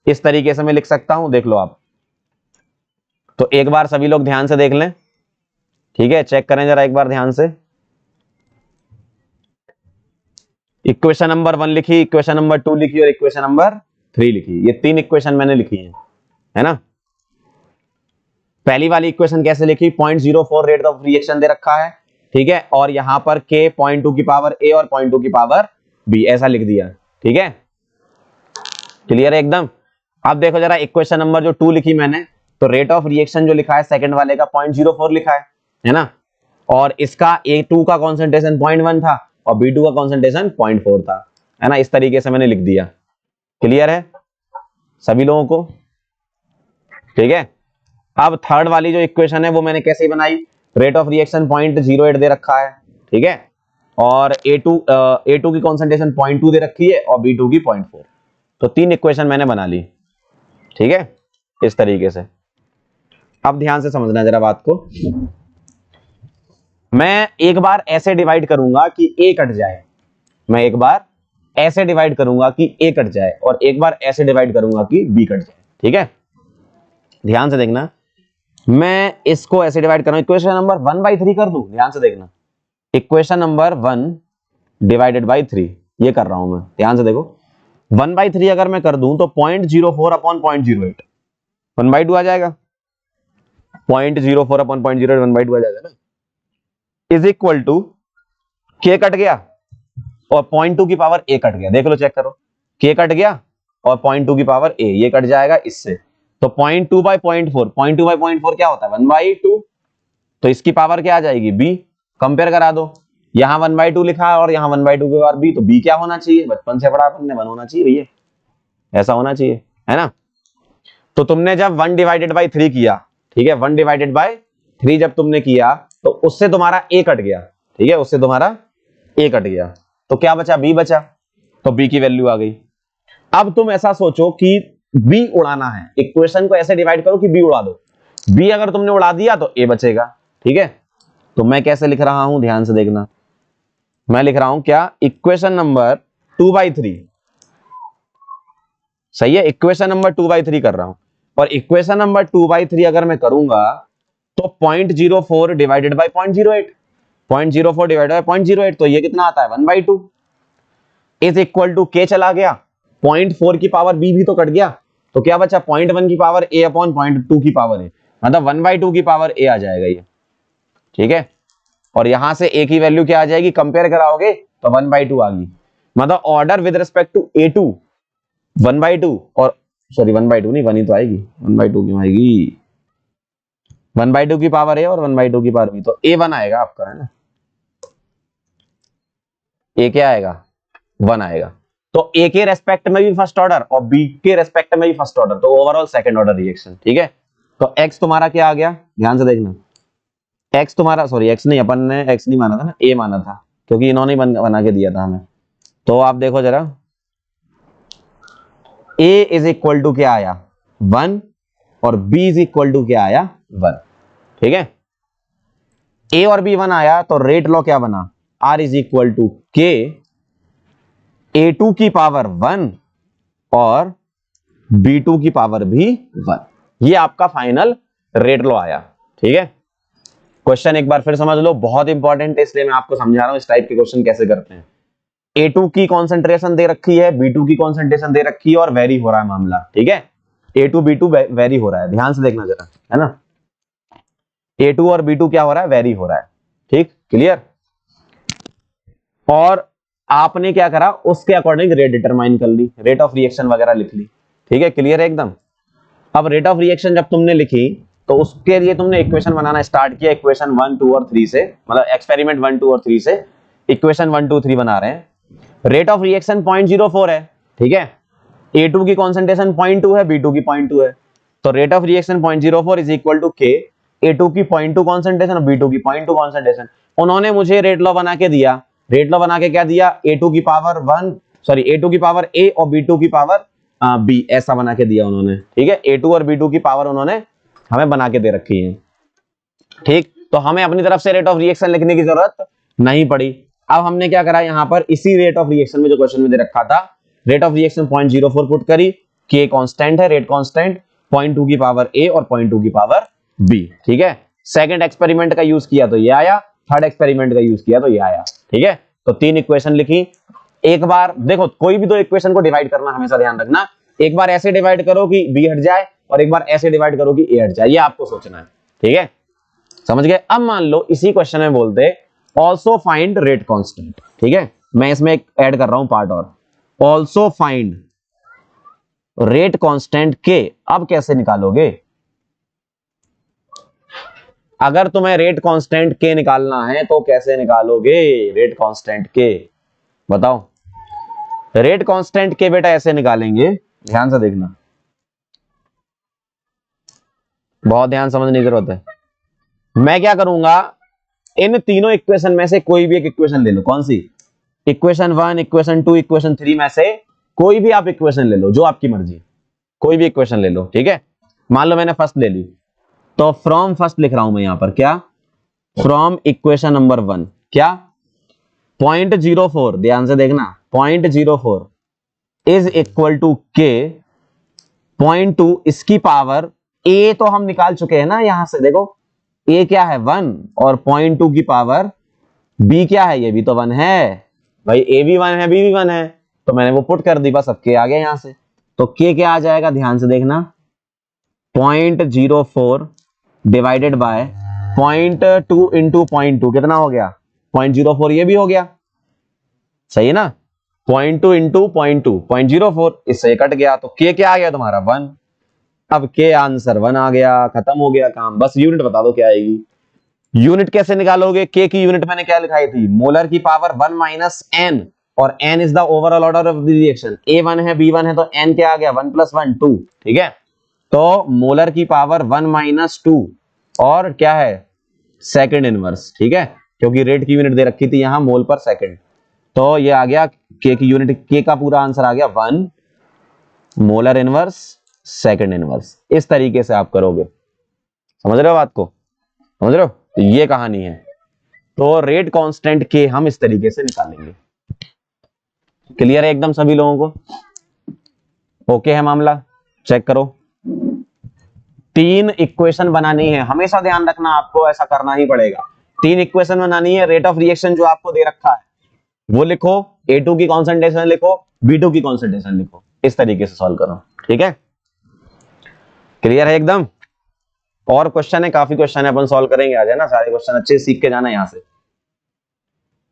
इस तरीके से मैं लिख सकता हूं, देख लो आप। तो एक बार सभी लोग ध्यान से देख लें, ठीक है, चेक करें जरा एक बार ध्यान से। इक्वेशन नंबर 1 लिखी, इक्वेशन नंबर 2 लिखी और इक्वेशन नंबर 3 लिखी, ये 3 इक्वेशन मैंने लिखी है ना। पहली वाली इक्वेशन कैसे लिखी, 0.04 रेट ऑफ रिएक्शन दे रखा है, ठीक है, और यहां पर के 0.2 की पावर a और 0.2 की पावर b, ऐसा लिख दिया, ठीक है, क्लियर है एकदम। अब देखो जरा इक्वेशन नंबर जो 2 लिखी मैंने, तो रेट ऑफ रिएक्शन जो लिखा है सेकंड वाले का 0.04 लिखा है ना, और इसका A2 का कॉन्सेंट्रेशन 0.1 था और B2 का कॉन्सेंट्रेशन 0.4 था, है ना। इस तरीके से मैंने लिख दिया। क्लियर है सभी लोगों को? ठीक है। अब थर्ड वाली जो इक्वेशन है वो मैंने कैसे बनाई, रेट ऑफ रिएक्शन 0.08 दे रखा है, ठीक है, और A2 की कॉन्सेंट्रेशन 0.2 दे रखी है और B2 की 0.4। तो 3 इक्वेशन मैंने बना ली, ठीक है, इस तरीके से। अब ध्यान से समझना जरा बात को। मैं एक बार ऐसे डिवाइड करूंगा कि A कट जाए, मैं एक बार ऐसे डिवाइड करूंगा कि A कट जाए और एक बार ऐसे डिवाइड करूंगा कि B कट जाए, ठीक है। ध्यान से देखना, मैं इसको ऐसे डिवाइड कर रहा हूं, इक्वेशन नंबर 1/3 कर दूं। ध्यान से देखना, इक्वेशन नंबर 1 डिवाइडेड बाई 3 ये कर रहा हूं मैं। ध्यान से देखो, 1/3 अगर मैं कर दूं तो 0.04 अपॉन 0.08 1/2 आ जाएगा। 0.04 अपॉन 0.08 1/2 आ जाएगा ना, is equal to K cut गया और 0.2 की पावर A कट गया। देख लो, चेक करो, K कट गया और 0.2 की पावर A, ये कट जाएगा इससे। तो 0.2 बाई 0.4, 0.2 बाई 0.4 क्या होता है 1/2, तो इसकी पावर क्या आ जाएगी B। कंपेयर करा दो, यहां 1/2 लिखा है और यहां 1/2 के बाद B, तो B क्या होना चाहिए, बचपन से पढ़ा अपन ने 1 होना चाहिए भैया, ऐसा होना चाहिए, है ना। तो तुमने जब 1/3 किया, ठीक है, 1/3 जब तुमने किया तो उससे तुम्हारा A कट गया, ठीक है, उससे तुम्हारा A कट गया, तो क्या बचा, B बचा, तो B की वैल्यू आ गई। अब तुम ऐसा सोचो कि B उड़ाना है, इक्वेशन को ऐसे डिवाइड करो कि B उड़ा दो, B अगर तुमने उड़ा दिया तो A बचेगा, ठीक है। तो मैं कैसे लिख रहा हूं, ध्यान से देखना, मैं लिख रहा हूं क्या, इक्वेशन नंबर 2/3, सही है, इक्वेशन नंबर 2/3 कर रहा हूं, और इक्वेशन नंबर 2/3 अगर मैं करूंगा तो 0.04 डिवाइडेड बाई 0.08, 0.04 डिवाइडेड बाई 0.08, तो ये कितना आता है 1/2 इज इक्वल टू K चला गया, 0.4 की पावर B भी तो कट गया, तो क्या बचा 0.1 की पावर A अपॉन 0.2 की पावर A, मतलब 1/2 की पावर A आ जाएगा ये, ठीक है। और यहां से A की वैल्यू क्या आ जाएगी, कंपेयर कराओगे तो 1/2 आ गई, मतलब order with respect to A2 1/2, और सॉरी 1/2 नहीं, 1 ही तो आएगी, 1/2 क्यों आएगी, 1/2 की पावर A और 1/2 की पावर B, तो A 1 आएगा आपका, है ना, A क्या आएगा 1 आएगा। तो A के रेस्पेक्ट में भी फर्स्ट ऑर्डर और B के रेस्पेक्ट में भी फर्स्ट ऑर्डर, तो ओवरऑल सेकंड ऑर्डर रिएक्शन, ठीक है। तो X तुम्हारा क्या आ गया, ध्यान से देखना, X तुम्हारा, सॉरी X नहीं, अपन ने X नहीं माना था ना, A माना था, क्योंकि इन्होंने बना के दिया था हमें। तो आप देखो जरा, A इज इक्वल टू क्या आया 1 और B इज इक्वल टू क्या आया 1, ठीक है। A और B 1 आया तो रेट लॉ क्या बना, R is equal to K A2 की पावर 1 और B2 की पावर भी 1, ये आपका फाइनल रेट लॉ आया, ठीक है। क्वेश्चन एक बार फिर समझ लो, बहुत इंपॉर्टेंट है, इसलिए मैं आपको समझा रहा हूं इस टाइप के क्वेश्चन कैसे करते हैं। A2 की कॉन्सेंट्रेशन दे रखी है, B2 की कॉन्सेंट्रेशन दे रखी है और वेरी हो रहा है मामला, ठीक है, A2 B2 वेरी हो रहा है, ध्यान से देखना जरा, है ना, A2 और B2 क्या हो रहा है, वेरी हो रहा है, ठीक, क्लियर। और आपने क्या करा, उसके अकॉर्डिंग रेट डिटरमाइन कर ली, रेट ऑफ रिएक्शन वगैरह लिख ली, ठीक है, क्लियर है एकदम। अब रेट ऑफ रिएक्शन जब तुमने लिखी तो उसके लिए तुमने इक्वेशन बनाना स्टार्ट किया, इक्वेशन 1 2 और 3 से, मतलब एक्सपेरिमेंट 1 2 और 3 से इक्वेशन 1 2 3 बना रहे हैं। रेट ऑफ रिएक्शन 0.04 है, ठीक है, A2 की कॉन्सेंट्रेशन 0.2 है, B2 की 0.2 है, तो rate of reaction 0.04 is equal to K, A2 की 0.2 कॉन्सेंट्रेशन और B2 की 0.2 कॉन्सेंट्रेशन। उन्होंने मुझे रेट लॉ बना के दिया, रेट लॉ बना के क्या दिया, A2 की पावर 1, सॉरी A2 की पावर A और B2 की पावर B, ऐसा बना के दिया उन्होंने, ठीक है। A2 और B2 की पावर उन्होंने हमें बना के दे रखी है, ठीक, तो हमें अपनी तरफ से रेट ऑफ रिएक्शन लिखने की जरूरत नहीं पड़ी। अब हमने क्या करा, यहां पर इसी रेट ऑफ रिएक्शन में जो क्वेश्चन में दे रखा था, रेट ऑफ रिएक्शन 0.04 पुट करी, K कांस्टेंट है, रेट कांस्टेंट, 0.2 की पावर A और 0.2 की पावर B, ठीक है। सेकंड एक्सपेरिमेंट का यूज किया तो ये आया, थर्ड एक्सपेरिमेंट का यूज किया तो ये आया, ठीक है। तो 3 इक्वेशन लिखी। एक बार देखो, कोई भी 2 इक्वेशन को डिवाइड करना हमेशा ध्यान रखना, एक बार ऐसे डिवाइड करो कि B हट जाए और एक बार ऐसे डिवाइड करो कि A हट जाए, ये आपको सोचना है, ठीक है, समझ गए। अब मान लो इसी क्वेश्चन में बोलते ऑल्सो फाइंड रेट कांस्टेंट, ठीक है, मैं इसमें एक ऐड कर रहा हूं पार्ट, और ऑल्सो फाइंड रेट कांस्टेंट के। अब कैसे निकालोगे? अगर तुम्हें रेट कांस्टेंट के निकालना है तो कैसे निकालोगे रेट कांस्टेंट के? बताओ। रेट कांस्टेंट के बेटा ऐसे निकालेंगे, ध्यान से देखना, बहुत ध्यान समझने की जरूरत है। मैं क्या करूंगा, इन तीनों इक्वेशन में से कोई भी एक इक्वेशन ले लो। कौन सी? इक्वेशन 1, इक्वेशन 2, इक्वेशन 3 में से कोई भी आप इक्वेशन ले लो, जो आपकी मर्जी, कोई भी इक्वेशन ले लो, ठीक है। मान लो मैंने फर्स्ट ले ली, तो फ्रॉम फर्स्ट लिख रहा हूं मैं यहां पर, क्या? फ्रॉम इक्वेशन नंबर 1, क्या? 0.04, ध्यान से देखना, 0.04 इज इक्वल टू के 0.2, इसकी पावर ए तो हम निकाल चुके हैं ना यहां से, देखो ए क्या है 1, और 0.2 की पावर बी क्या है, ये भी तो 1 है भाई, ए भी 1 है, बी भी 1 है, तो मैंने वो पुट कर दी, बस अब के आ गया यहां से। तो के क्या आ जाएगा, ध्यान से देखना, 0.04 डिवाइडेड बाय 0.2 इंटू 0.2, कितना हो गया? 0.04, ये भी हो गया, सही है ना? 0.2 इंटू 0.2, 0.04, इससे कट गया, तो के क्या आ गया तुम्हारा 1। अब के आंसर 1 आ गया, खत्म हो गया काम। बस यूनिट बता दो क्या आएगी। यूनिट कैसे निकालोगे? के की यूनिट मैंने क्या लिखाई थी? मोलर की पावर 1 माइनस एन, और n is the overall order of the reaction. a1 है, b1 है, तो n क्या आ गया? 1 + 1 2, ठीक है। तो मोलर की पावर 1 माइनस 2, और क्या है? सेकंड इनवर्स, ठीक है, क्योंकि रेट की यूनिट दे रखी थी यहां मोल पर सेकंड। तो ये आ गया के की यूनिट, के का पूरा आंसर आ गया 1 मोलर इनवर्स सेकंड इनवर्स। इस तरीके से आप करोगे, समझ रहे हो बात को? समझ रहे हो? तो ये कहानी है। तो रेट कांस्टेंट के हम इस तरीके से निकालेंगे। क्लियर है एकदम सभी लोगों को? ओके है मामला? चेक करो। 3 इक्वेशन बनानी है, हमेशा ध्यान रखना, आपको ऐसा करना ही पड़ेगा। 3 इक्वेशन बनानी है। रेट ऑफ रिएक्शन जो आपको दे रखा है वो लिखो, A2 की कॉन्सेंट्रेशन लिखो, B2 की कॉन्सेंट्रेशन लिखो, इस तरीके से सॉल्व करो, ठीक है। क्लियर है एकदम? और क्वेश्चन है, काफी क्वेश्चन है, अपन सॉल्व करेंगे आज, है ना। सारे क्वेश्चन अच्छे सीख के जाना यहां से।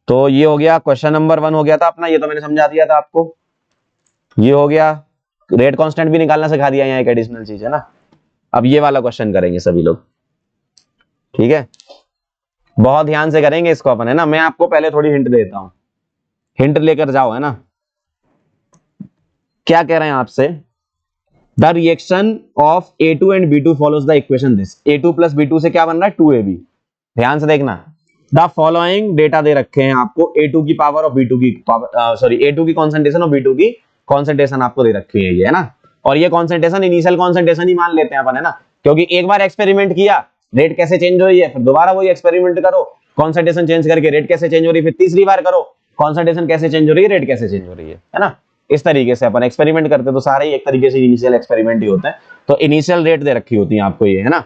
तो ये हो गया, क्वेश्चन नंबर 1 हो गया था अपना, ये तो मैंने समझा दिया था आपको। ये हो गया, रेट कांस्टेंट भी निकालना सिखा दिया, यहाँ एक एडिशनल चीज है ना। अब ये वाला क्वेश्चन करेंगे सभी लोग, ठीक है। बहुत ध्यान से करेंगे इसको अपन, है ना। मैं आपको पहले थोड़ी हिंट देता हूं, हिंट लेकर जाओ, है ना। क्या कह रहे हैं आपसे? The reaction of A2 and B2 follows the equation this. A2 plus B2 से क्या बन रहा है? 2AB। ध्यान से देखना, द फॉलोइंग डेटा दे रखे हैं आपको, A2 की पावर और B2 की पावर, सॉरी A2 की कॉन्सेंट्रेशन और B2 की कॉन्सेंट्रेशन आपको दे रखी है, ये है ना। और ये कॉन्सेंट्रेशन इनिशियल कॉन्सेंट्रेशन ही मान लेते हैं अपन, है ना, क्योंकि एक बार एक्सपेरिमेंट किया, रेट कैसे चेंज हो रही है, फिर दोबारा वही एक्सपेरिमेंट करो, कॉन्सेंट्रेशन चेंज करके रेट कैसे चेंज हो रही है, फिर तीसरी बार करो, कॉन्सेंट्रेशन कैसे चेंज हो रही है, रेट कैसे चेंज हो रही है ना। इस तरीके से अपन एक्सपेरिमेंट करते तो सारे ही एक तरीके से इनिशियल एक्सपेरिमेंट ही होते हैं। तो इनिशियल रेट दे रखी होती है आपको, ये है ना।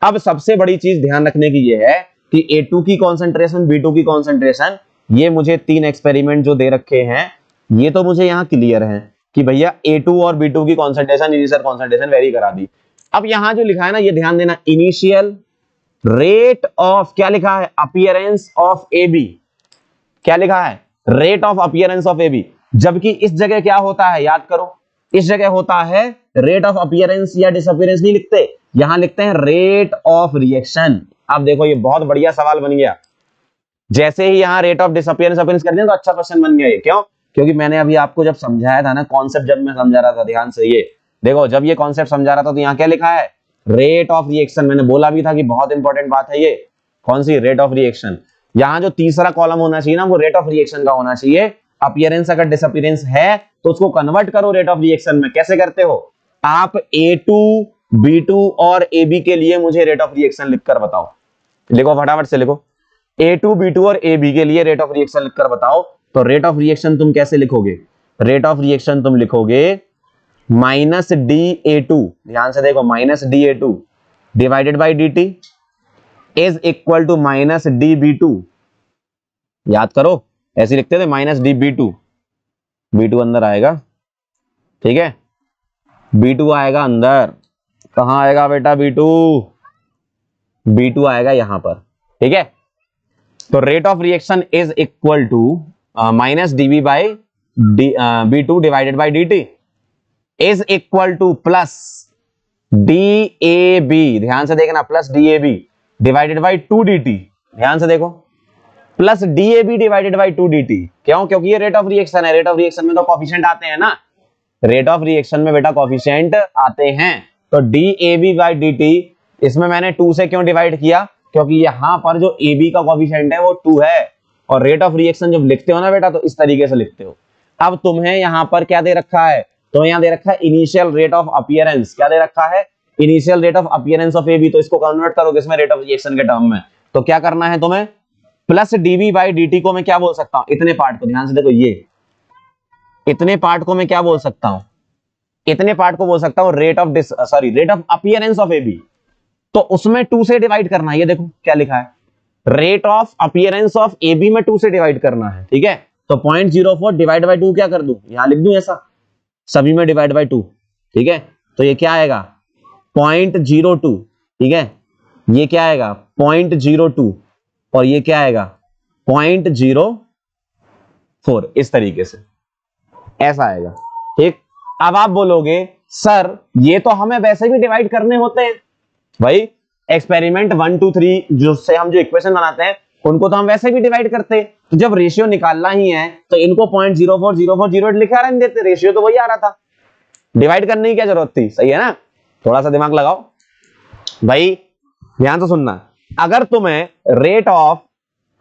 अब सबसे बड़ी चीज ध्यान रखने की ये है कि A2 की कॉन्सेंट्रेशन, B2 की कॉन्सेंट्रेशन, ये मुझे 3 एक्सपेरिमेंट जो दे रखे हैं, ये तो मुझे यहां क्लियर है कि भैया A2 और B2 की कॉन्सेंट्रेशन, इनिशियल कॉन्सेंट्रेशन वेरी करा दी। अब यहां जो लिखा है ना, ये ध्यान देना, इनिशियल रेट ऑफ, क्या लिखा है? Appearance of AB। क्या लिखा है? Rate of appearance of AB। जबकि इस जगह क्या होता है, याद करो, इस जगह होता है रेट ऑफ अपीयरेंस या डिसअपीयरेंस नहीं लिखते, यहां लिखते हैं रेट ऑफ रिएक्शन। अब देखो, ये बहुत बढ़िया सवाल बन गया। जैसे ही यहां रेट ऑफ डिसअपीयरेंस अपीयरेंस कर दिया तो अच्छा क्वेश्चन बन गया ये। क्यों? क्योंकि मैंने अभी आपको जब समझाया था ना, कॉन्सेप्ट जब मैं समझा रहा था, ध्यान से ये देखो, जब ये कॉन्सेप्ट समझा रहा था तो यहां क्या लिखा है? Rate of reaction. मैंने बोला भी था कि बहुत इंपॉर्टेंट बात है ये। कौन सी? Rate of reaction. यहां जो तीसरा कॉलम होना चाहिए ना, वो रेट ऑफ रिएक्शन का होना चाहिए। अपीयरेंस अगर डिसअपीयरेंस है तो उसको कन्वर्ट करो रेट ऑफ रिएक्शन में। कैसे करते हो आप? A2, B2 और AB के लिए मुझे रेट ऑफ रिएक्शन लिखकर बताओ। लिखो फटाफट से, लिखो A2, B2 और AB के लिए रेट ऑफ रिएक्शन लिखकर बताओ। तो रेट ऑफ रिएक्शन तुम कैसे लिखोगे? रेट ऑफ रिएक्शन तुम लिखोगे -DA2, ध्यान से देखो, -DA2 divided by DT is equal to -DB2। याद करो, ऐसे लिखते थे, -DB2। B2 अंदर आएगा, ठीक है, B2 आएगा अंदर। कहां आएगा बेटा B2? B2 आएगा यहां पर, ठीक है। तो rate of reaction is equal to -DB by B2 divided by DT। Is equal to plus D A B, ध्यान से देखना, plus D A B divided by 2dt, ध्यान से देखो, plus D A B divided by 2dt। क्यों? क्योंकि ये rate of reaction है, रेट ऑफ रिएक्शन में तो कॉफिशिएंट आते हैं ना, रेट ऑफ रिएक्शन में बेटा कॉफिशिएंट आते हैं। तो D A B by D T, इसमें मैंने 2 से क्यों डिवाइड किया? क्योंकि यहां पर जो ए बी का कॉफिशिएंट है वो 2 है, और रेट ऑफ रिएक्शन जब लिखते हो ना बेटा तो इस तरीके से लिखते हो। अब तुम्हें यहां पर क्या दे रखा है? तो यहां दे रखा है इनिशियल रेट ऑफ अपीयरेंस। क्या दे रखा है? Initial rate of appearance of A B. तो इसको कन्वर्ट करोगे इसमें रेट ऑफ रिएक्शन के टर्म में, तो क्या करना है तुम्हें? प्लस डीबी बाई डी को मैं क्या बोल सकता हूं? इतने पार्ट को, ध्यान से देखो, ये इतने पार्ट को मैं क्या बोल सकता हूं? इतने पार्ट को बोल सकता हूं rate of rate of appearance of A B. तो उसमें 2 से डिवाइड करना है, ये देखो क्या लिखा है, rate of appearance of A B में 2 से डिवाइड करना है, ठीक है। तो 0.04 डिवाइड बाई 2 क्या कर दूं? यहां लिख दूं ऐसा, सभी में डिवाइड बाई 2, ठीक है। तो ये क्या आएगा? 0.02, ठीक है। ये क्या आएगा? 0.02, और ये क्या आएगा? 0.04, इस तरीके से ऐसा आएगा, ठीक। अब आप बोलोगे सर ये तो हमें वैसे भी डिवाइड करने होते हैं भाई, एक्सपेरिमेंट 1 2 3 जो से हम जो इक्वेशन बनाते हैं उनको तो हम वैसे भी डिवाइड करते हैं। तो जब रेशियो निकालना ही है तो इनको 0.040408 लिखा रहने देते, रेशियो तो वही आ रहा था, डिवाइड करने की क्या जरूरत थी? सही है ना? थोड़ा सा दिमाग लगाओ भाई, ध्यान से सुनना। अगर तुम्हें रेट ऑफ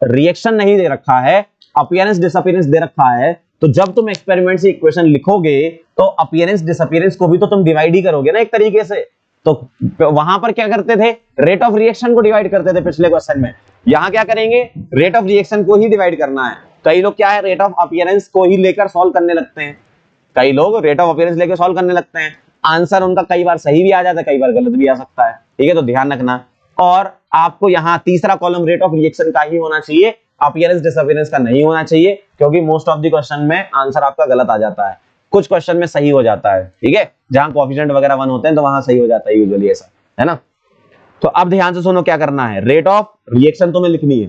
रिएक्शन नहीं दे रखा है, अपीयरेंस डिसअपीयरेंस दे रखा है, तो जब तुम एक्सपेरिमेंट से इक्वेशन लिखोगे तो अपीयरेंस डिसअपीयरेंस को भी तो तुम डिवाइड ही करोगे ना एक तरीके से। तो वहां पर क्या करते थे? रेट ऑफ रिएक्शन को डिवाइड करते थे पिछले क्वेश्चन में। यहां क्या करेंगे? रेट ऑफ रिएक्शन को ही डिवाइड करना है। कई लोग क्या है, रेट ऑफ अपीयरेंस को ही लेकर सॉल्व करने लगते हैं, कई लोग रेट ऑफ अपीयरेंस लेकर सॉल्व करने लगते हैं। आंसर उनका कई बार सही भी आ जाता है, कई बार गलत भी आ सकता है, ठीक है। तो ध्यान रखना। और आपको यहाँ तीसरा कॉलम रेट ऑफ रिएक्शन का ही होना चाहिए, अपीयरेंस डिसअपीयरेंस का नहीं होना चाहिए, क्योंकि मोस्ट ऑफ द क्वेश्चन में आंसर आपका गलत आ जाता है, कुछ क्वेश्चन में सही हो जाता है, ठीक है। जहां कोएफिशिएंट वगैरह 1 होते हैं तो वहां सही हो जाता है यूजुअली, ऐसा है ना। तो अब ध्यान से सुनो क्या करना है, रेट ऑफ रिएक्शन तुम्हें लिखनी है,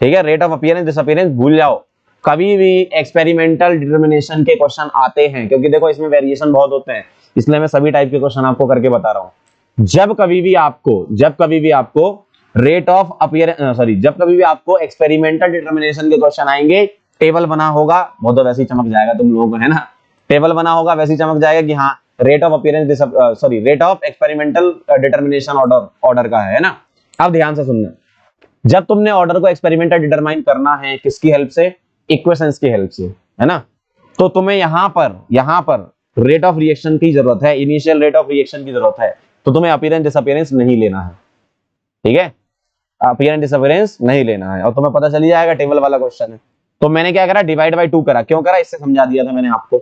ठीक है। रेट ऑफ अपीयरेंस डिसअपीयरेंस भूल जाओ, कभी भी एक्सपेरिमेंटल डिटरमिनेशन के क्वेश्चन आते हैं, क्योंकि देखो इसमें वेरिएशन बहुत होते हैं, इसलिए मैं सभी टाइप के क्वेश्चन आपको करके बता रहा हूं। जब कभी भी आपको रेट ऑफ अपीयरेंस जब कभी भी आपको एक्सपेरिमेंटल डिटरमिनेशन के क्वेश्चन आएंगे, टेबल बना होगा, वो तो वैसे ही चमक जाएगा तुम लोगों को, है ना। टेबल बना होगा वैसे ही चमक जाएगा कि हाँ rate of appearance rate of experimental determination order का है ना। अब ध्यान से सुनना, जब तुमने ऑर्डर को एक्सपेरिमेंटल डिटरमाइन करना है, किसकी हेल्प से? इक्वेशंस की हेल्प से, है ना। तो तुम्हें यहां पर रेट ऑफ रिएक्शन की जरूरत है, इनिशियल रेट ऑफ रिएक्शन की जरूरत है, तो तुम्हें अपीयरेंस डिसअपीयरेंस नहीं लेना है, ठीक है। अपीयरेंस डिसअपीयरेंस नहीं लेना है, और तुम्हें पता चल जाएगा टेबल वाला क्वेश्चन है। तो मैंने क्या करा? डिवाइड बाई 2 करा। क्यों करा? इससे समझा दिया था मैंने आपको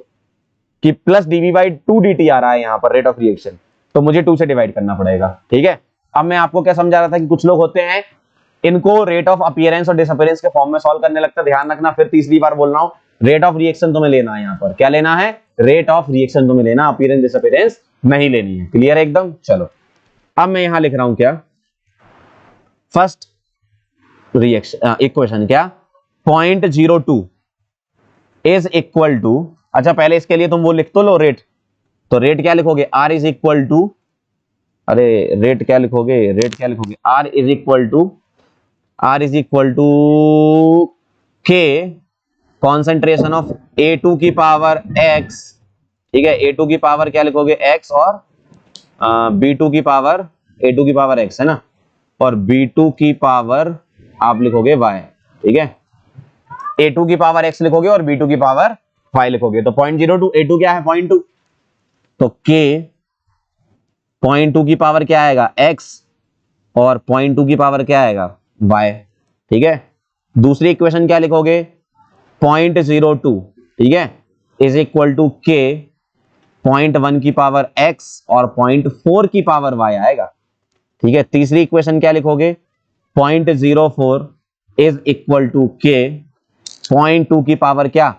कि प्लस डीवी बाई 2dt आ रहा है यहाँ पर रेट ऑफ रिएक्शन, तो मुझे 2 से डिवाइड करना पड़ेगा, ठीक है। अब मैं आपको क्या समझा रहा था कि कुछ लोग होते हैं इनको रेट ऑफ अपीयरेंस और डिसअपीयरेंस के फॉर्म में सॉल्व करने लगता है। ध्यान रखना, फिर तीसरी बार बोल रहा हूं, रेट ऑफ रिएक्शन तुम्हें लेना है। यहाँ पर क्या लेना है? रेट ऑफ रिएक्शन तुम्हें लेना, अपीयरेंस डिसअपीयरेंस नहीं लेनी है। क्लियर है एकदम? चलो अब मैं यहां लिख रहा हूं क्या, फर्स्ट रिएक्शन इक्वेशन क्या, 0.02 इज इक्वल टू, अच्छा पहले इसके लिए तुम वो लिख तो लो रेट, तो रेट क्या लिखोगे? R इज इक्वल टू, अरे रेट क्या लिखोगे? R is equal to K concentration of A2 की पावर X, ठीक है। A2 की पावर क्या लिखोगे? X, और B2 की पावर A2 की पावर X, है ना, और B2 की पावर आप लिखोगे Y, ठीक है। A2 की पावर X लिखोगे और B2 की पावर Y लिखोगे। तो 0.02, A2 क्या है? 0.2, तो K 0.2 की पावर क्या आएगा? X, और 0.2 की पावर क्या आएगा? Y, ठीक है। दूसरी इक्वेशन क्या लिखोगे? 0.02, ठीक है, इज इक्वल टू K 0.1 की पावर X और 0.4 की पावर Y आएगा, ठीक है। तीसरी इक्वेशन क्या लिखोगे? 0.04 इज इक्वल टू K 0.2 की पावर क्या?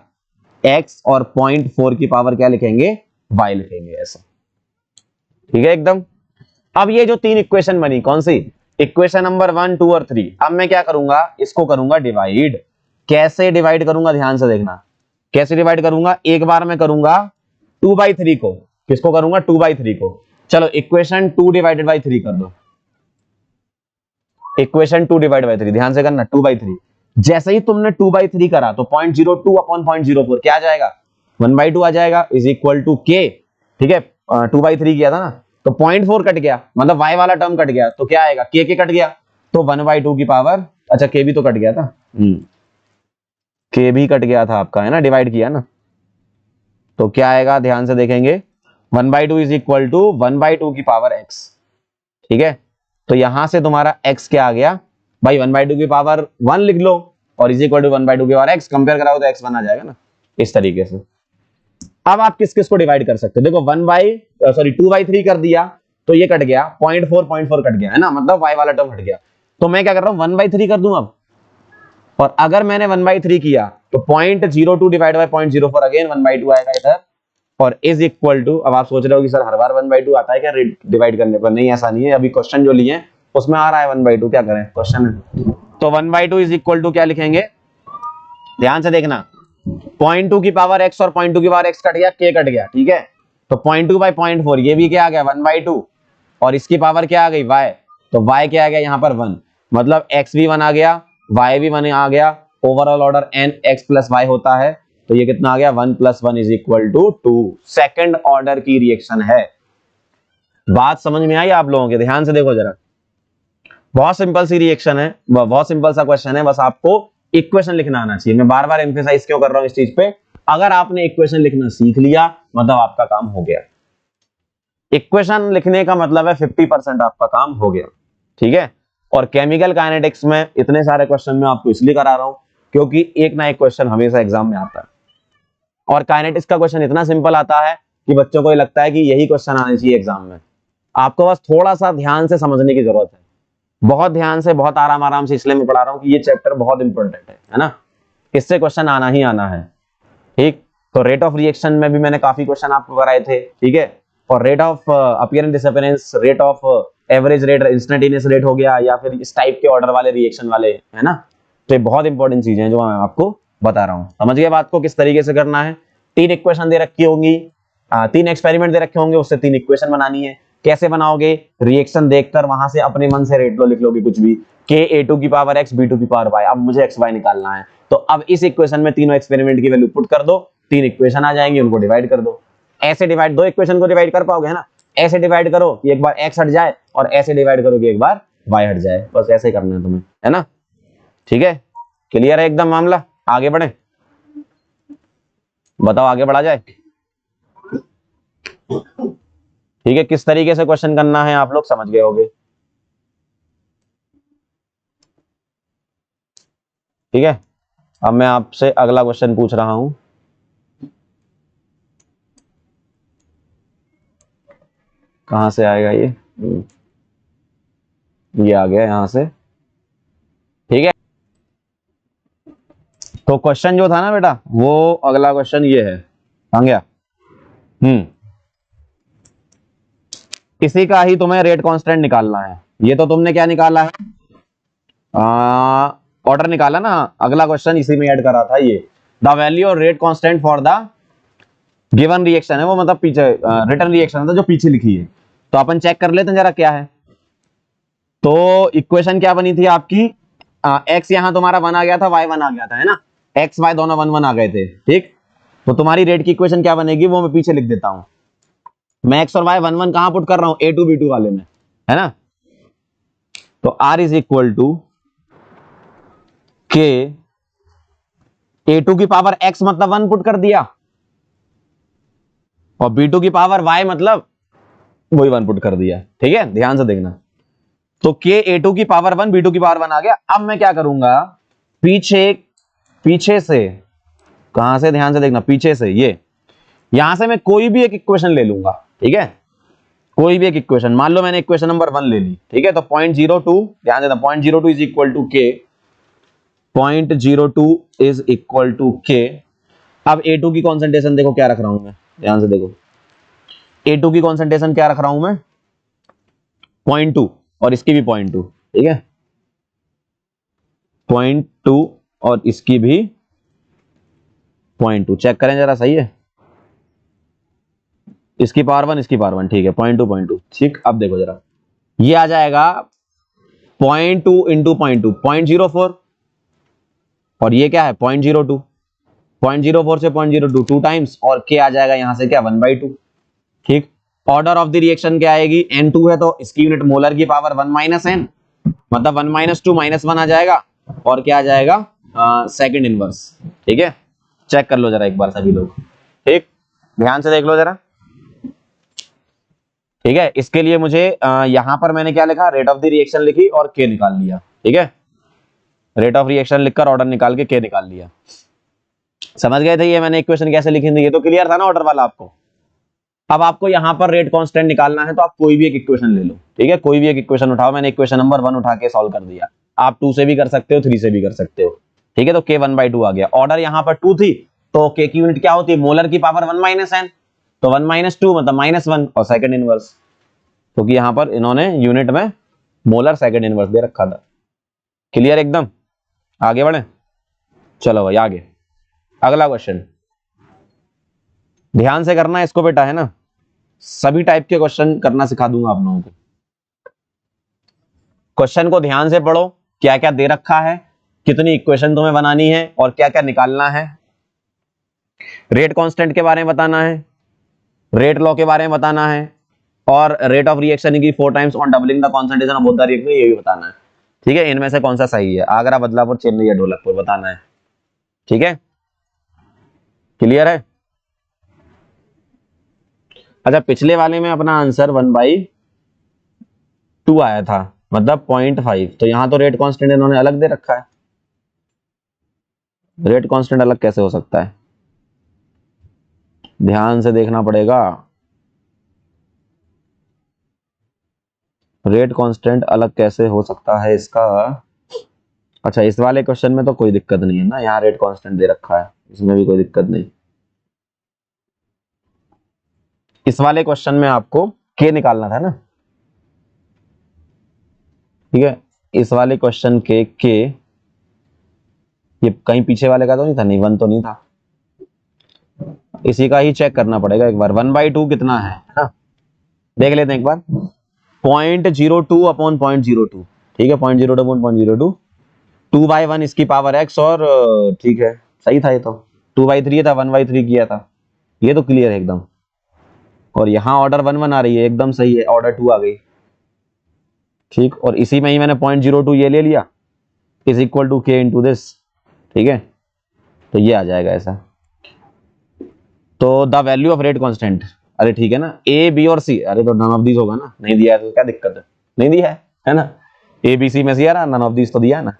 X, और 0.4 की पावर क्या लिखेंगे? Y लिखेंगे, ऐसा, ठीक है एकदम। अब ये जो 3 इक्वेशन बनी, कौन सी? इक्वेशन नंबर 1 2 और 3। अब मैं क्या करूंगा? इसको करूंगा डिवाइड। कैसे डिवाइड करूंगा? ध्यान से देखना, कैसे डिवाइड करूंगा। एक बार मैं करूंगा 2/3 को, किसको करूंगा, 2/3 को। चलो इक्वेशन 2 डिवाइडेड बाई 3 कर दो, इक्वेशन 2 डिवाइड बाई 3 ध्यान से करना, 2/3। जैसे ही तुमने 2/3 करा तो 0.02 अपॉन 0.04 क्या आ जाएगा, 1/2 आ जाएगा, इज इक्वल टू के। ठीक है, 2/3 किया था ना, तो 0.4 कट गया, मतलब y वाला टर्म कट गया, तो क्या आएगा, के कट गया, तो 1/2 की पावर, अच्छा के भी तो कट गया था, के भी कट गया था आपका, है ना, डिवाइड किया ना, तो क्या आएगा, ध्यान से देखेंगे, 1/2 इज इक्वल टू 1/2 की पावर x। ठीक है, तो यहां से तुम्हारा x क्या आ गया भाई, 1/2 की पावर 1 लिख लो, और इज इक्वल टू 1/2 की पावर x, कंपेयर कराओ तो x 1 आ जाएगा ना, इस तरीके से। अब आप किस किस को डिवाइड कर सकते हो, देखो 2/3 कर दिया, तो ये कट गया, 0.4 कट गया, है ना, मतलब y वाला टर्म हट गया, तो मैं क्या कर रहा हूं, 1/3 कर दूं अब, और अगर मैंने 1/3 किया तो 0.02 डिवाइड बाय 0.04 अगेन 1/2 आएगा इधर, और इज इक्वल टू, अब आप सोच रहे हो कि सर हर बार 1/2 आता है क्या डिवाइड करने पर, नहीं ऐसा नहीं है, अभी क्वेश्चन जो लिए उसमें आ रहा है 1/2, क्या करें क्वेश्चन है, तो 1/2 इज इक्वल टू क्या लिखेंगे, ध्यान से देखना, 0.2 की पावर x और 0.2 की पावर x कट गया, k कट गया, ठीक है, तो 0.2 बाई 0.4 ये भी क्या आ गया, 1/2, और इसकी पावर क्या आ गई, y, तो y क्या आ गया यहाँ पर 1, मतलब x भी 1 आ गया, y भी 1 आ गया, overall order n x plus y होता है, तो ये कितना आ गया, 1 + 1 is equal to 2, second order की रिएक्शन है। बात समझ में आई आप लोगों के, ध्यान से देखो जरा, बहुत सिंपल सी रिएक्शन है, बहुत सिंपल सा क्वेश्चन है, बस आपको इक्वेशन लिखना आना चाहिए। मैं बार बार एम्फेसाइज क्यों कर रहा हूं इस चीज पे, अगर आपने इक्वेशन लिखना सीख लिया मतलब आपका काम हो गया, इक्वेशन लिखने का मतलब है 50% आपका काम हो गया। ठीक है, और केमिकल काइनेटिक्स में इतने सारे क्वेश्चन मैं आपको इसलिए करा रहा हूं क्योंकि एक ना एक क्वेश्चन हमेशा एग्जाम में आता है, और काइनेटिक्स का क्वेश्चन इतना सिंपल आता है कि बच्चों को लगता है कि यही क्वेश्चन आने चाहिए एग्जाम में। आपको बस थोड़ा सा ध्यान से समझने की जरूरत है, बहुत ध्यान से, बहुत आराम आराम से, इसलिए मैं पढ़ा रहा हूं कि ये चैप्टर बहुत इंपॉर्टेंट है ना, इससे क्वेश्चन आना ही आना है। ठीक, तो रेट ऑफ रिएक्शन में भी मैंने काफी क्वेश्चन आपको कराए थे, ठीक है, और rate of appearance disappearance, rate of average rate, instantaneous rate हो गया, या फिर इस टाइप के ऑर्डर वाले रिएक्शन वाले, है ना, तो ये बहुत इंपॉर्टेंट चीजें हैं जो मैं आपको बता रहा हूं। समझ गए बात को, किस तरीके से करना है, 3 इक्वेशन दे रखी होंगी, 3 एक्सपेरिमेंट दे रखे होंगे, उससे 3 इक्वेशन बनानी है। कैसे बनाओगे, रिएक्शन देखकर वहां से अपने मन से रेट लो, लिख लोगे कुछ भी, के A2 की पावर x, B2 की पावर y, अब मुझे x y निकालना है, तो अब इस इक्वेशन में तीनों एक्सपेरिमेंट की वैल्यू पुट कर दो, 3 इक्वेशन आ जाएंगी, उनको डिवाइड कर दो। ऐसे डिवाइड, 2 इक्वेशन को डिवाइड कर पाओगे, है ना, ऐसे डिवाइड करो कि एक बार x हट जाए, और ऐसे डिवाइड करो कि एक बार y हट जाए, बस ऐसे करना है तुम्हें, है ना। ठीक है, क्लियर है एकदम मामला, आगे बढ़े, बताओ आगे बढ़ा जाए। ठीक है, किस तरीके से क्वेश्चन करना है आप लोग समझ गए होंगे। ठीक है, अब मैं आपसे अगला क्वेश्चन पूछ रहा हूं, कहां से आएगा ये आ गया यहां से। ठीक है, तो क्वेश्चन जो था ना बेटा, वो अगला क्वेश्चन ये है, आ गया, इसी का ही तुम्हें रेट कांस्टेंट निकालना है। ये तो तुमने क्या निकाला है, ऑर्डर निकाला ना, अगला क्वेश्चन इसी में ऐड करा था, ये द वैल्यू और rate constant for the given reaction है, वो मतलब पीछे रिटर्न रिएक्शन था जो पीछे लिखी है, तो अपन चेक कर लेते हैं जरा क्या है। तो इक्वेशन क्या बनी थी आपकी, एक्स यहां तुम्हारा 1 आ गया था, वाई 1 आ गया था, है ना, एक्स वाई दोनों 1 1 आ गए थे। ठीक, तो तुम्हारी रेट की इक्वेशन क्या बनेगी वो मैं पीछे लिख देता हूं, मैं एक्स और वाई 1 1 कहां पुट कर रहा हूं, A2 B2 वाले में, है ना, तो R इज इक्वल टू के A2 की पावर x मतलब 1 पुट कर दिया, और B2 की पावर y मतलब वही 1 पुट कर दिया। ठीक है, ध्यान से देखना, तो के A2 की पावर 1, B2 की पावर 1 आ गया। अब मैं क्या करूंगा, पीछे से, कहां से, ध्यान से देखना, पीछे से ये, यहां से मैं कोई भी एक इक्वेशन ले लूंगा। ठीक है, कोई भी एक इक्वेशन, मान लो मैंने इक्वेशन नंबर 1 ले ली, ठीक है, तो 0.02, ध्यान देना, 0.02 इज इक्वल टू के, 0.02 इज इक्वल टू के। अब A2 की कॉन्सेंट्रेशन देखो क्या रख रहा हूं मैं, ध्यान से देखो, A2 की कॉन्सेंट्रेशन क्या रख रहा हूं मैं, 0.2, और इसकी भी 0.2, ठीक है, 0.2 और इसकी भी 0.2, चेक करें जरा, सही है। इसकी पावर 1, इसकी पावर 1, ठीक है, 0.2 ठीक। अब देखो जरा, ये आ जाएगा 0.2 इंटू 0.2 0.04, और ये क्या है 0.02, 0.04 से 0.02 2 टाइम्स, और के आ जाएगा यहां से क्या 1/2, ठीक। ऑर्डर ऑफ द रिएक्शन क्या आएगी, N2 है तो इसकी यूनिट मोलर की पावर 1 माइनस n, मतलब 1 - 2 -1 आ जाएगा, और क्या आ जाएगा सेकंड इनवर्स, ठीक है। चेक कर लो जरा एक बार सभी लोग, ठीक, ध्यान से देख लो जरा, ठीक है। इसके लिए मुझे यहां पर मैंने क्या लिखा, रेट ऑफ द रिएक्शन लिखी और के निकाल लिया, ठीक है। रेट ऑफ रिएक्शन लिखकर ऑर्डर निकाल के के निकाल लिया। समझ गए थे ये मैंने इक्वेशन कैसे लिखी थी, ये तो क्लियर था ना ऑर्डर वाला आपको। अब आपको यहां पर रेट कांस्टेंट निकालना है, तो आप कोई भी एक इक्वेशन ले लो, ठीक है, कोई भी एक इक्वेशन उठाओ। मैंने इक्वेशन नंबर 1 उठा के सॉल्व कर दिया, आप 2 से भी कर सकते हो, 3 से भी कर सकते हो, ठीक है। तो के 1/2 आ गया, ऑर्डर यहां पर 2 थी, तो के की यूनिट क्या होती है, मोलर की पावर 1 - n, तो 1 - 2 मतलब -1, और सेकंड इनवर्स, क्योंकि यहां पर इन्होंने यूनिट में मोलर सेकंड इनवर्स दे रखा था। क्लियर एकदम, आगे बढ़े, चलो भाई आगे। अगला क्वेश्चन ध्यान से करना इसको बेटा, है ना, सभी टाइप के क्वेश्चन करना सिखा दूंगा आप लोगों को। क्वेश्चन को ध्यान से पढ़ो, क्या क्या दे रखा है, कितनी इक्वेशन तुम्हें बनानी है, और क्या क्या निकालना है। रेट कांस्टेंट के बारे में बताना है, रेट लॉ के बारे में बताना है, और रेट ऑफ रिएक्शन की 4 times on doubling the concentration of both the reaction, ये भी बताना है, ठीक है। इनमें से कौन सा सही है, आगरा, बदलापुर, चेन्नई या ढोलकपुर, बताना है, ठीक है। क्लियर है। अच्छा, पिछले वाले में अपना आंसर 1/2 आया था, मतलब 0.5, तो यहां तो रेट कांस्टेंट इन्होंने अलग दे रखा है। रेट कांस्टेंट अलग कैसे हो सकता है, ध्यान से देखना पड़ेगा। रेट कांस्टेंट अलग कैसे हो सकता है इसका। अच्छा, इस वाले क्वेश्चन में तो कोई दिक्कत नहीं है ना, यहाँ रेट कांस्टेंट दे रखा है, इसमें भी कोई दिक्कत नहीं। इस वाले क्वेश्चन में आपको के निकालना था ना, ठीक है। इस वाले क्वेश्चन के ये कहीं पीछे वाले का तो नहीं था, नहीं 1 तो नहीं था, इसी का ही चेक करना पड़ेगा एक बार। 1/2 कितना है ना, देख लेते हैं एक बार। 0.02 अपॉन 0.02, ठीक है, 0.02 अपॉन 0.02, 2/1 इसकी पावर x, और ठीक है, सही था ये तो, 2/3 था, 1/3 किया था, ये तो क्लियर है एकदम। और यहाँ ऑर्डर 1 आ रही है, एकदम सही है, ऑर्डर 2 आ गई, ठीक। और इसी में ही मैंने 0.02 ये ले लिया, इज इक्वल टू के इंटू दिस, ठीक है, तो ये आ जाएगा ऐसा। तो the value of rate constant, अरे ठीक है ना, ए बी और सी, अरे तो नन ऑफ दीज होगा ना, नहीं दिया है तो क्या दिक्कत है, नहीं दिया है ना, ए बी सी में से यार नन ऑफ दीज तो दिया है ना,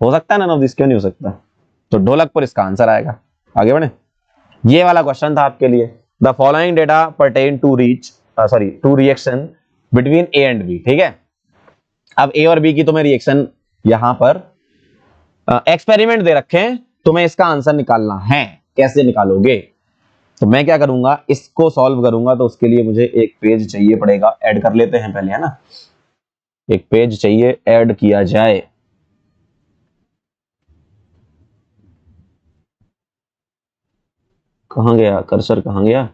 हो सकता है नन ऑफ दीज, क्यों नहीं हो सकता। तो ढोलकपुर इसका आंसर आएगा। आगे बढ़े, ये वाला क्वेश्चन था आपके लिए। The following data pertain to to reaction between A and B, ठीक है। अब ए और बी की तुम्हें रिएक्शन यहां पर एक्सपेरिमेंट दे रखे हैं, तुम्हें इसका आंसर निकालना है, कैसे निकालोगे। तो मैं क्या करूंगा, इसको सॉल्व करूंगा, तो उसके लिए मुझे एक पेज चाहिए पड़ेगा, ऐड कर लेते हैं पहले, है ना, एक पेज चाहिए, ऐड किया जाए। कहां गया कर्सर, कहां गया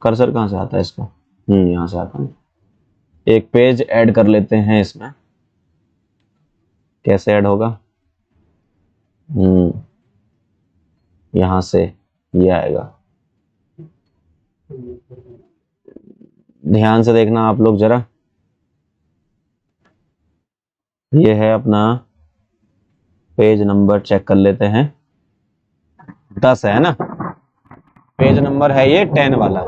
कर्सर, कहां से आता है इसका, यहां से आता है। एक पेज ऐड कर लेते हैं इसमें, कैसे ऐड होगा, यहां से ये आएगा, ध्यान से देखना आप लोग जरा। ये है अपना पेज नंबर, चेक कर लेते हैं, 10 है ना, पेज नंबर है ये 10 वाला,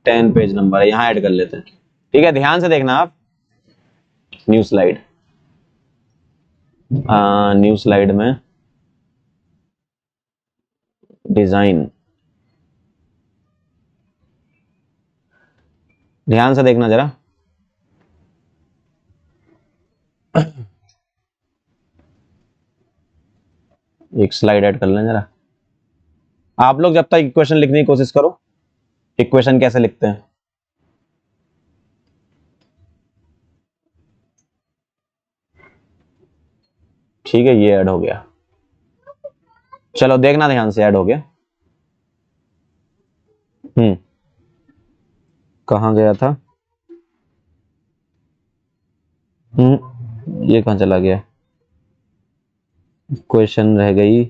10 पेज नंबर है, यहां ऐड कर लेते हैं, ठीक है। ध्यान से देखना आप, न्यू स्लाइड, न्यू स्लाइड में डिजाइन, ध्यान से देखना जरा। एक स्लाइड ऐड कर लें जरा, आप लोग जब तक इक्वेशन लिखने की कोशिश करो, इक्वेशन कैसे लिखते हैं। ठीक है, ये ऐड हो गया, चलो देखना ध्यान से, ऐड हो गया। कहाँ गया था? ये कहाँ चला गया? इक्वेशन रह गई,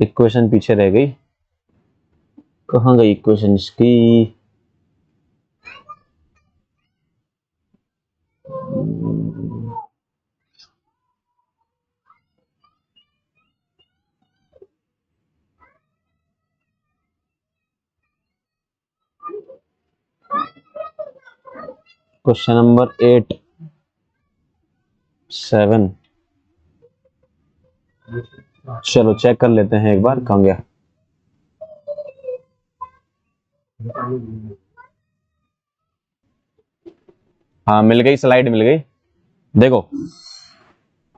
इक्वेशन पीछे रह गई। कहाँ गई इक्वेशन इसकी? क्वेश्चन नंबर 8 7, चलो चेक कर लेते हैं एक बार, कहाँ गया? हाँ मिल गई, स्लाइड मिल गई। देखो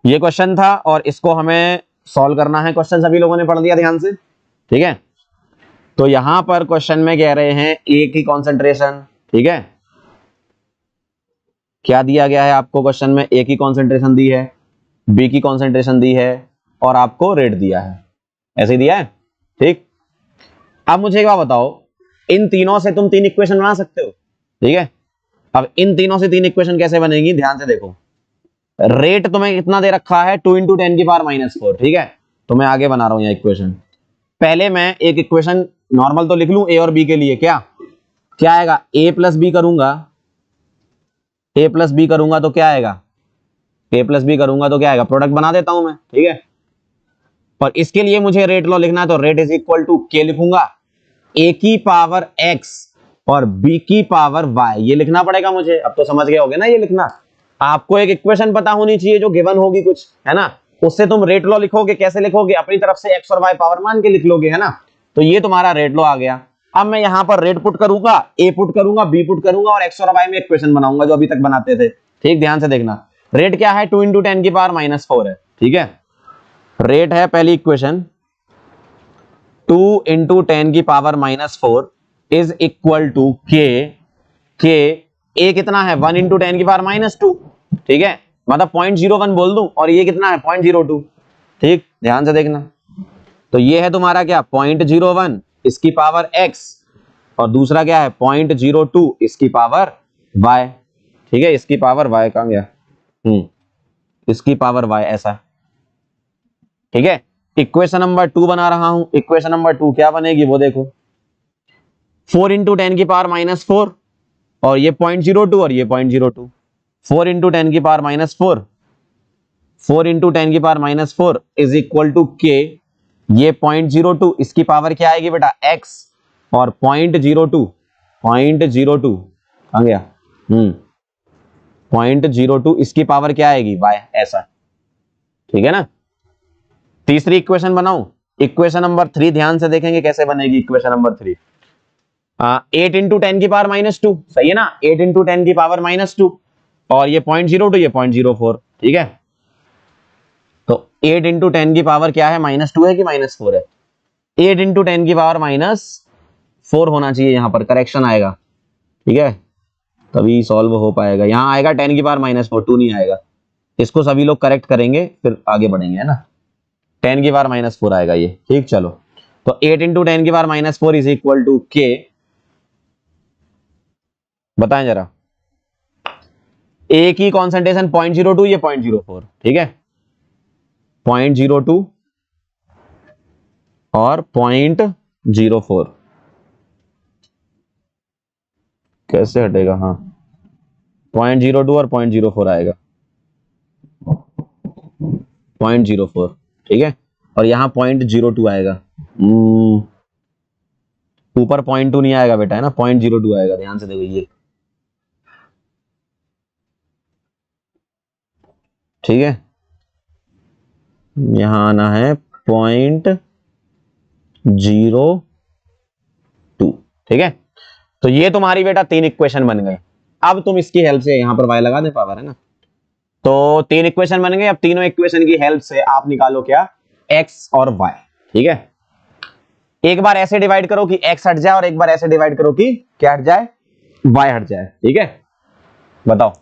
ये क्वेश्चन था और इसको हमें सॉल्व करना है। क्वेश्चन सभी लोगों ने पढ़ लिया ध्यान से, ठीक है? तो यहां पर क्वेश्चन में कह रहे हैं ए की कॉन्सेंट्रेशन, ठीक है? क्या दिया गया है आपको क्वेश्चन में? ए की कॉन्सेंट्रेशन दी है, बी की कॉन्सेंट्रेशन दी है और आपको रेट दिया है, ऐसे ही दिया है, ठीक? अब मुझे एक बात बताओ, इन तीनों से तुम 3 इक्वेशन बना सकते हो, ठीक है? अब इन तीनों से 3 इक्वेशन कैसे बनेगी, ध्यान से देखो। रेट तुम्हें कितना दे रखा है? 2 × 10⁻⁴, ठीक है? तो मैं आगे बना रहा हूं यह इक्वेशन। पहले मैं एक इक्वेशन नॉर्मल तो लिख लूं ए और बी के लिए। क्या क्या आएगा? ए प्लस बी करूंगा, ए प्लस बी करूंगा तो क्या आएगा? ए प्लस बी करूंगा तो क्या आएगा? प्रोडक्ट बना देता हूं मैं, ठीक है? पर इसके लिए मुझे रेट लॉ लिखना है, तो रेट इज इक्वल टू के लिखूंगा, ए की पावर एक्स और बी की पावर वाई, ये लिखना पड़ेगा मुझे। अब तो समझ गए होगे ना ये लिखना। आपको एक इक्वेशन पता होनी चाहिए जो गिवन होगी कुछ, है ना? उससे तुम रेट लॉ लिखोगे, कैसे लिखोगे? अपनी तरफ से एक्स और वाई पावर मान के लिख लोगे, है ना? तो ये तुम्हारा रेट लॉ आ गया। अब मैं यहां पर रेट पुट करूंगा, ए पुट करूंगा, बी पुट करूंगा और एक्स और वाई में इक्वेशन बनाऊंगा जो अभी तक बनाते थे, ठीक? ध्यान से देखना। रेट क्या है? 2 × 10⁻⁴ है, ठीक है? रेट है पहली इक्वेशन 2 × 10⁻⁴ इज इक्वल टू के ए कितना है? 1 × 10⁻², ठीक है? मतलब 0.01 बोल दूं, और ये कितना है? 0.02, ठीक? ध्यान से देखना। तो ये है तुम्हारा क्या? 0.01 इसकी पावर x, और दूसरा क्या है? 0.02 इसकी पावर y, ठीक है? इसकी पावर y कहां गया? इसकी पावर y, ऐसा, ठीक है? इक्वेशन नंबर 2 बना रहा हूं। इक्वेशन नंबर 2 क्या बनेगी वो देखो, 4 × 10⁻⁴ और ये 0.02 और ये 0.02, 4 × 10⁻⁴, 4 × 10⁻⁴ इज इक्वल टू के, ये 0.02 इसकी पावर क्या आएगी बेटा? x, और 0.02 आ गया 0.02 इसकी पावर क्या आएगी? y, ऐसा, ठीक है ना? तीसरी इक्वेशन बनाऊं, इक्वेशन नंबर 3 ध्यान से देखेंगे कैसे बनेगी। इक्वेशन नंबर 3 8 × 10⁻², सही है ना? 8 × 10⁻², और ये 0.02 ये 0.04, ठीक है? तो 8 × 10 की पावर क्या है? -2 है कि -4 है? 8 × 10 की पावर -4 होना चाहिए, यहां पर करेक्शन आएगा, ठीक है? तभी सॉल्व हो पाएगा। यहां आएगा 10 की पावर -4, 2 नहीं आएगा। इसको सभी लोग करेक्ट करेंगे फिर आगे बढ़ेंगे, है ना? 10 की पावर -4 आएगा ये, ठीक? चलो, तो 8 × 10 की पावर -4 इज इक्वल टू के, बताएं जरा। ए की कॉन्सेंट्रेशन 0.02, ये 0.04, ठीक है? 0.02 और 0.04 कैसे हटेगा? हाँ, 0.02 और 0.04 आएगा, 0.04, ठीक है? और यहां 0.02 आएगा। ऊपर 0.2 नहीं आएगा बेटा, है ना? 0.02 आएगा, ध्यान से देखो ये, ठीक है? यहां आना है 0.02, ठीक है? तो ये तुम्हारी बेटा 3 इक्वेशन बन गए। अब तुम इसकी हेल्प से यहां पर y लगा दे, पावर, है ना? तो 3 इक्वेशन बन गए। अब तीनों इक्वेशन की हेल्प से आप निकालो क्या? x और y, ठीक है? एक बार ऐसे डिवाइड करो कि x हट जाए और एक बार ऐसे डिवाइड करो कि क्या हट जाए? y हट जाए, ठीक है? बताओ,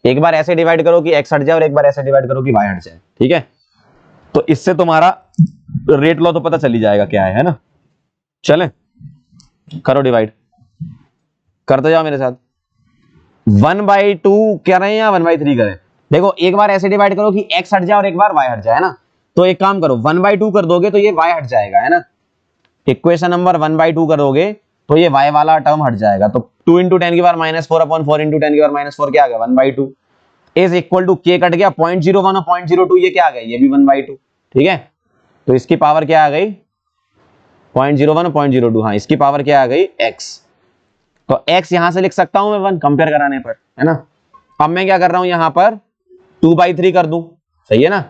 एक बार ऐसे डिवाइड करो कि x हट जाए और एक बार ऐसे डिवाइड करो कि y हट जाए, ठीक है? तो इससे तुम्हारा रेट लॉ तो पता चली जाएगा क्या है ना। चले करो डिवाइड, करते जाओ मेरे साथ। 1/2 करें या 1/3 करें? देखो एक बार ऐसे डिवाइड करो कि x हट जाए और एक बार y हट जाए, है ना। तो एक काम करो, 1/2 कर दोगे तो ये y हट जाएगा, है ना। इक्वेशन नंबर 1/2 करोगे तो ये y वाला टर्म हट जाएगा। तो 2 × 10⁻⁴/4 × 10⁻⁴ क्या आ गया 1/2 is equal to k cut गया 0.01 और 0.02 ये क्या आ गया, ये भी 1/2। ठीक है, तो इसकी पावर क्या आ गई 0.01 और 0.02, हाँ इसकी पावर क्या आ गई x। तो x यहां से लिख सकता हूं मैं 1 कंपेयर कराने पर, है ना। अब मैं क्या कर रहा हूं यहां पर 2/3 कर दूं, सही है ना।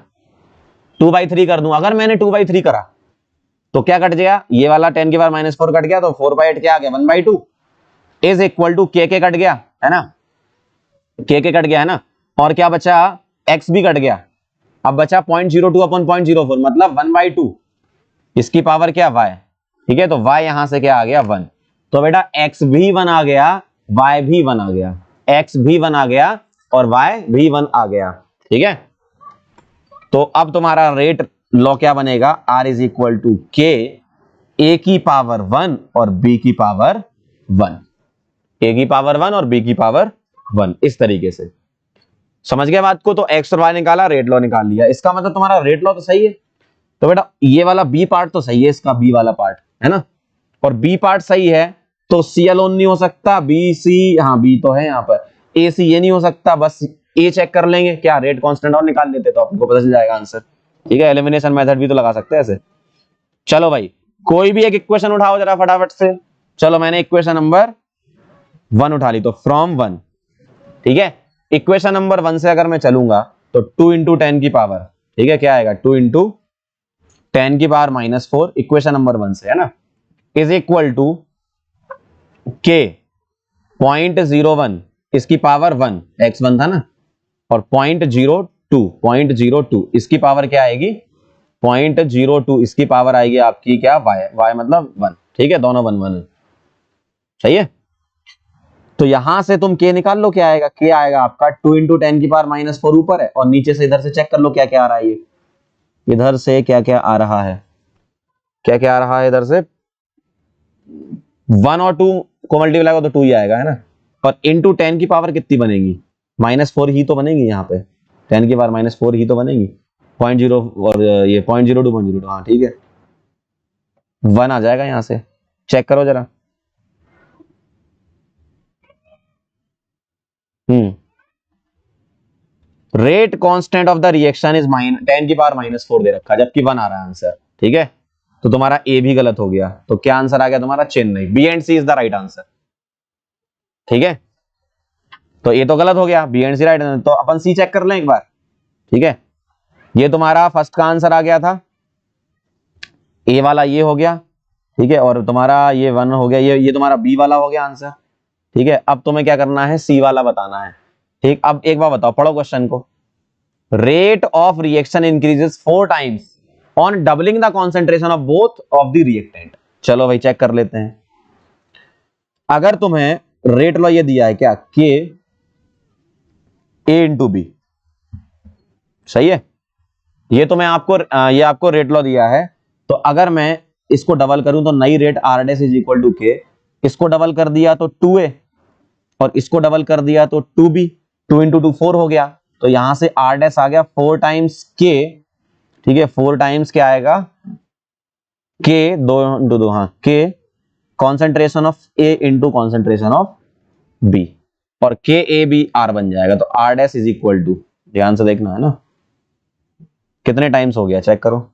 2/3 कर दूं, अगर मैंने 2/3 करा तो क्या कट गया, ये वाला 10⁻⁴ कट गया, तो 4/8 क्या आ गया 1/2 is equal to k cut गया, है ना। k कट गया है ना, और क्या बचा x भी कट गया। अब बचा 0.02 अपॉन 0.04 मतलब 1/2, इसकी पावर क्या y। ठीक है, तो y यहां से क्या आ गया 1। तो बेटा x भी 1 आ गया, y भी 1 आ गया, x भी 1 आ गया और y भी 1 आ गया। ठीक है, तो अब तुम्हारा रेट लॉ क्या बनेगा, r is equal to k a की पावर 1 और b की पावर 1, a की पावर 1 और b की पावर 1, इस तरीके से समझ गए बात को। तो x और y निकाला, रेट लॉ निकाल लिया, इसका मतलब तुम्हारा रेट लॉ तो सही है। तो बेटा ये वाला b पार्ट तो सही है, इसका b वाला पार्ट, है ना, और b पार्ट सही है तो c अलोन नहीं हो सकता, b c, हाँ b तो है यहाँ पर, a c ये नहीं हो सकता, बस a चेक कर लेंगे क्या, रेट कांस्टेंट और निकाल लेते तो आपको पता चल जाएगा आंसर। ठीक है, एलिमिनेशन मेथड भी तो लगा सकते हैं ऐसे। चलो भाई कोई भी एक इक्वेशन उठाओ जरा फटाफट से। चलो मैंने इक्वेशन नंबर 1 उठा ली, तो फ्रॉम 1, ठीक है, इक्वेशन नंबर 1 से अगर मैं चलूंगा तो 2 × 10 की पावर, ठीक है, क्या आएगा 2 × 10 की पावर -4 इक्वेशन नंबर 1 से, है ना, इज इक्वल टू k 0.01 इसकी पावर 1, x1 था ना, और 0.02 इसकी पावर क्या आएगी 0.02 इसकी पावर आएगी आपकी क्या y मतलब 1। ठीक है, दोनों 1 1 सही है। तो यहां से तुम k निकाल लो, क्या आएगा, k आएगा आपका 2 × 10 की पावर -4 ऊपर है, और नीचे से इधर से चेक कर लो क्या क्या आ रहा है, ये इधर से क्या क्या आ रहा है, क्या क्या आ रहा है इधर से 1 और 2 को मल्टीप्लाई करो तो 2 ही आएगा, है ना। और इंटू 10 की पावर कितनी बनेगी -4 ही तो बनेगी, यहाँ पे 10 की पावर -4 ही तो बनेगी, 0.0 और ये 0.02 हाँ ठीक है 1 आ जाएगा यहां से, चेक करो जरा। Rate constant of the reaction is 10 की पावर -4 दे रखा, जबकि 1 आ रहा है आंसर। ठीक है, तो तुम्हारा ए भी गलत हो गया, तो क्या आंसर आ गया तुम्हारा Chennai, B and C is the right answer. ठीक है, तो ये तो गलत हो गया, बी एंड सी राइट, तो अपन सी चेक कर लें एक बार। ठीक है, ये तुम्हारा फर्स्ट का आंसर आ गया था, ए वाला ये हो गया, ठीक है, और तुम्हारा ये 1 हो गया, ये तुम्हारा बी वाला हो गया आंसर। ठीक है, अब तुम्हें क्या करना है सी वाला बताना है। ठीक, अब एक बार बताओ, पढ़ो क्वेश्चन को। Rate of reaction increases 4 times on doubling the concentration of both of the reactant. चलो भाई चेक कर लेते हैं। अगर तुम्हें रेट लॉ ये दिया है क्या, के ए इंटू बी, सही है, ये तो मैं आपको ये आपको रेट लॉ दिया है, तो अगर मैं इसको डबल करूं तो नई rate R dash is equal to K, इसको डबल कर दिया तो 2a और इसको डबल कर दिया तो 2b, 2 × 2 4 हो गया, तो यहां से आर डैश आ गया 4 टाइम्स के। ठीक है, 4 टाइम्स क्या आएगा के 2 × 2 हाँ K concentration of A into concentration of B, और के ए बी आर बन जाएगा, तो R dash is equal to, ध्यान से देखना है ना कितने टाइम्स हो गया, चेक करो,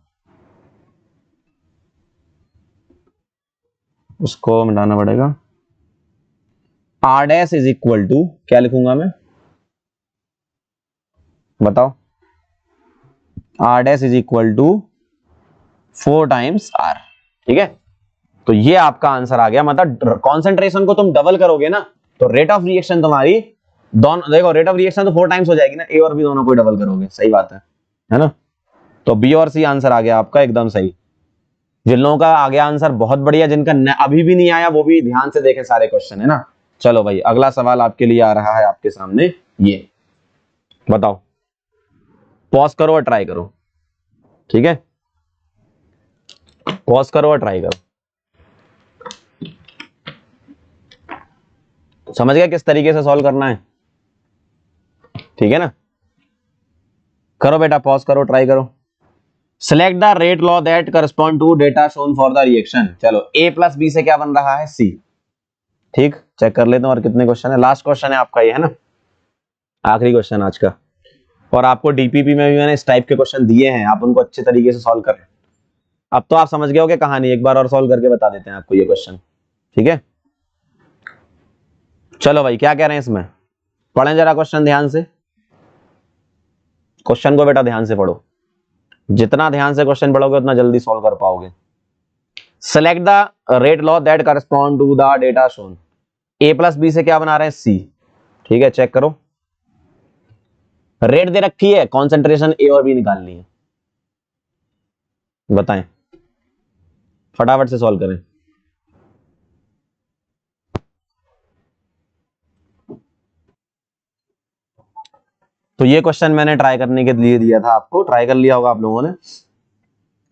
उसको मिटाना पड़ेगा। R dash is equal to क्या लिखूंगा मैं, बताओ, R dash is equal to 4 times R. ठीक है, तो ये आपका आंसर आ गया, मतलब कॉन्सेंट्रेशन को तुम डबल करोगे ना तो रेट ऑफ रिएक्शन तुम्हारी दोनों, देखो रेट ऑफ रिएक्शन तो 4 टाइम्स हो जाएगी ना, ए और बी दोनों को डबल करोगे, सही बात है ना। तो बी और सी आंसर आ गया आपका एकदम सही। जिन लोगों का आ गया आंसर बहुत बढ़िया, जिनका अभी भी नहीं आया वो भी ध्यान से देखें सारे क्वेश्चन, है ना। चलो भाई अगला सवाल आपके लिए आ रहा है आपके सामने, ये बताओ, पॉज करो और ट्राई करो। ठीक है, पॉज करो और ट्राई करो। समझ गए किस तरीके से सॉल्व करना है? ठीक है ना? करो बेटा, पॉज करो, ट्राई करो। Select the rate law that correspond to data shown for the reaction. चलो a प्लस बी से क्या बन रहा है? c। ठीक, चेक कर लेते हैं और कितने क्वेश्चन है। लास्ट क्वेश्चन है आपका ये, है ना? आखिरी क्वेश्चन आज का। और आपको डीपीपी में भी मैंने इस टाइप के क्वेश्चन दिए हैं, आप उनको अच्छे तरीके से सॉल्व करें। अब तो आप समझ गए होगे कहानी, एक बार और सॉल्व करके बता देते हैं आपको ये क्वेश्चन। ठीक है, चलो भाई, क्या कह रहे हैं इसमें? पढ़ें जरा क्वेश्चन ध्यान से। क्वेश्चन को बेटा ध्यान से पढ़ो, जितना ध्यान से क्वेश्चन पढ़ोगे उतना जल्दी सॉल्व कर पाओगे। Select the rate law that correspond to the data shown. A plus B से क्या बना रहे हैं? सी। ठीक है, चेक करो। रेट दे रखी है, कॉन्सेंट्रेशन ए और बी निकालनी है। बताएं, फटाफट से सॉल्व करें। तो ये क्वेश्चन मैंने ट्राई करने के लिए दिया था आपको, ट्राई कर लिया होगा आप लोगों ने।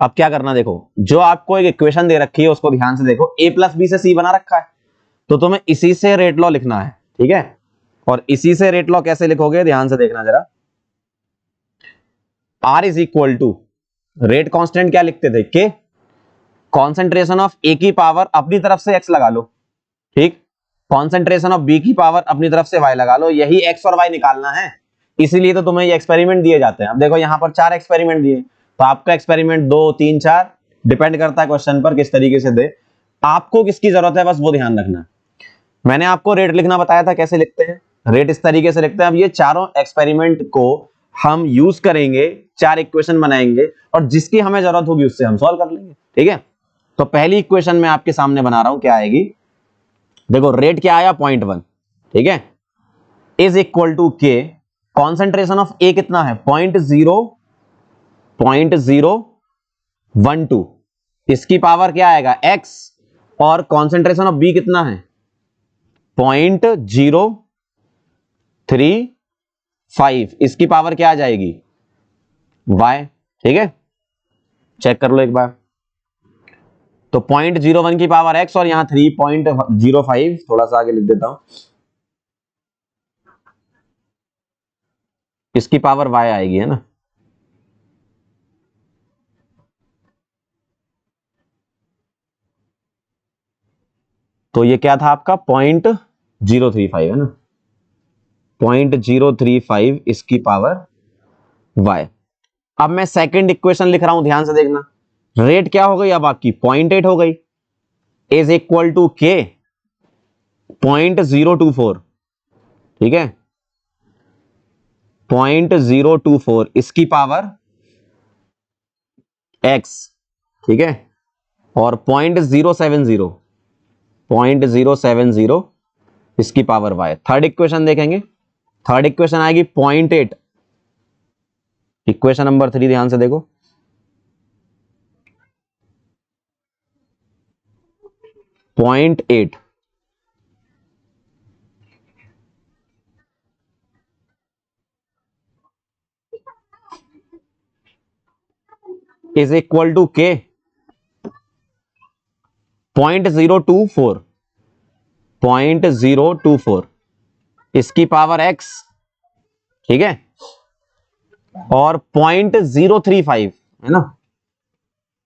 अब क्या करना, देखो, जो आपको एक इक्वेशन दे रखी है उसको ध्यान से देखो। ए प्लस बी से सी बना रखा है, तो तुम्हें इसी से रेट लॉ लिखना है। ठीक है, और इसी से रेट लॉ कैसे लिखोगे, ध्यान से देखना जरा। R is equal to, rate constant क्या लिखते थे? के, कॉन्सेंट्रेशन ऑफ ए की पावर अपनी तरफ से एक्स लगा लो। ठीक, कॉन्सेंट्रेशन ऑफ बी की पावर अपनी तरफ से वाई लगा लो। यही एक्स और वाई निकालना है, इसीलिए तो तुम्हें ये एक्सपेरिमेंट दिए जाते हैं। अब देखो यहां पर 4 एक्सपेरिमेंट दिए, तो आपका एक्सपेरिमेंट 2, 3, 4 डिपेंड करता है क्वेश्चन पर किस तरीके से दे। आपको किसकी जरूरत है बस वो ध्यान रखना। मैंने आपको रेट लिखना बताया था, कैसे लिखते हैं? रेट इस तरीके से लिखते हैं। अब ये चारों एक्सपेरिमेंट को हम यूज करेंगे, 4 इक्वेशन बनाएंगे, और जिसकी हमें जरूरत होगी उससे हम सॉल्व कर लेंगे। ठीक है, तो पहली इक्वेशन मैं आपके सामने बना रहा हूं, क्या आएगी? देखो, रेट क्या आया? 0.1। ठीक है, इज इक्वल टू के, कॉन्सेंट्रेशन ऑफ ए कितना है? 0.012। इसकी पावर क्या आएगा? x, और कॉन्सेंट्रेशन ऑफ बी कितना है? 0.035। इसकी पावर क्या आ जाएगी? y। ठीक है, चेक कर लो एक बार। तो 0.01 की पावर x और यहां 3.05, थोड़ा सा आगे लिख देता हूं, इसकी पावर y आएगी, है ना? तो ये क्या था आपका? 0.035, है ना? 0.035 इसकी पावर y। अब मैं सेकंड इक्वेशन लिख रहा हूं, ध्यान से देखना। रेट क्या हो गई अब आपकी? 0.8 हो गई, इज इक्वल टू के 0.024। ठीक है, 0.024 इसकी पावर x। ठीक है, और 0.070 इसकी पावर y। थर्ड इक्वेशन देखेंगे, थर्ड इक्वेशन आएगी 0.8। इक्वेशन नंबर 3 ध्यान से देखो, 0.8 इज इक्वल टू के 0.024, 0.024 इसकी पावर x। ठीक है, और 0.035, है ना?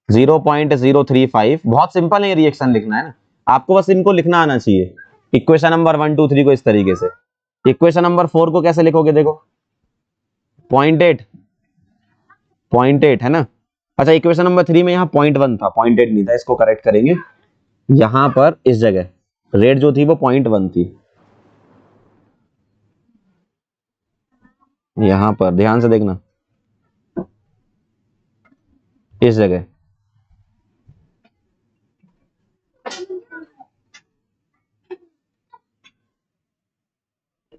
0.035। बहुत सिंपल है, रिएक्शन लिखना है ना आपको, बस इनको लिखना आना चाहिए। इक्वेशन नंबर 1, 2, 3 को इस तरीके से। इक्वेशन नंबर 4 को कैसे लिखोगे? देखो, 0.8, 0.8 है ना? अच्छा, इक्वेशन नंबर 3 में यहाँ 0.1 था, 0.8 नहीं था, इसको करेक्ट करेंगे। यहां पर इस जगह रेट जो थी वो 0.1 थी, यहां पर ध्यान से देखना, इस जगह।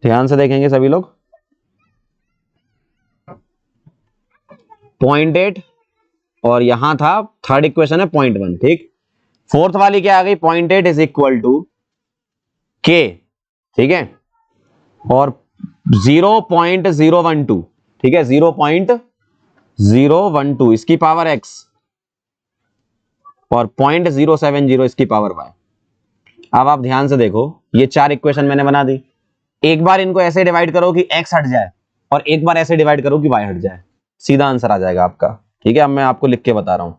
ध्यान से देखेंगे सभी लोग, 0.8, और यहां था थर्ड इक्वेशन है 0.1। ठीक, फोर्थ वाली क्या आ गई? 0.8 इज इक्वल टू के। ठीक है, और 0.012। ठीक है, 0.012 इसकी पावर x। और 0.070 इसकी पावर y। अब आप ध्यान से देखो, ये 4 इक्वेशन मैंने बना दी। एक बार इनको ऐसे डिवाइड करो कि x हट जाए और एक बार ऐसे डिवाइड करो कि y हट जाए, सीधा आंसर आ जाएगा आपका। ठीक है, अब मैं आपको लिख के बता रहा हूं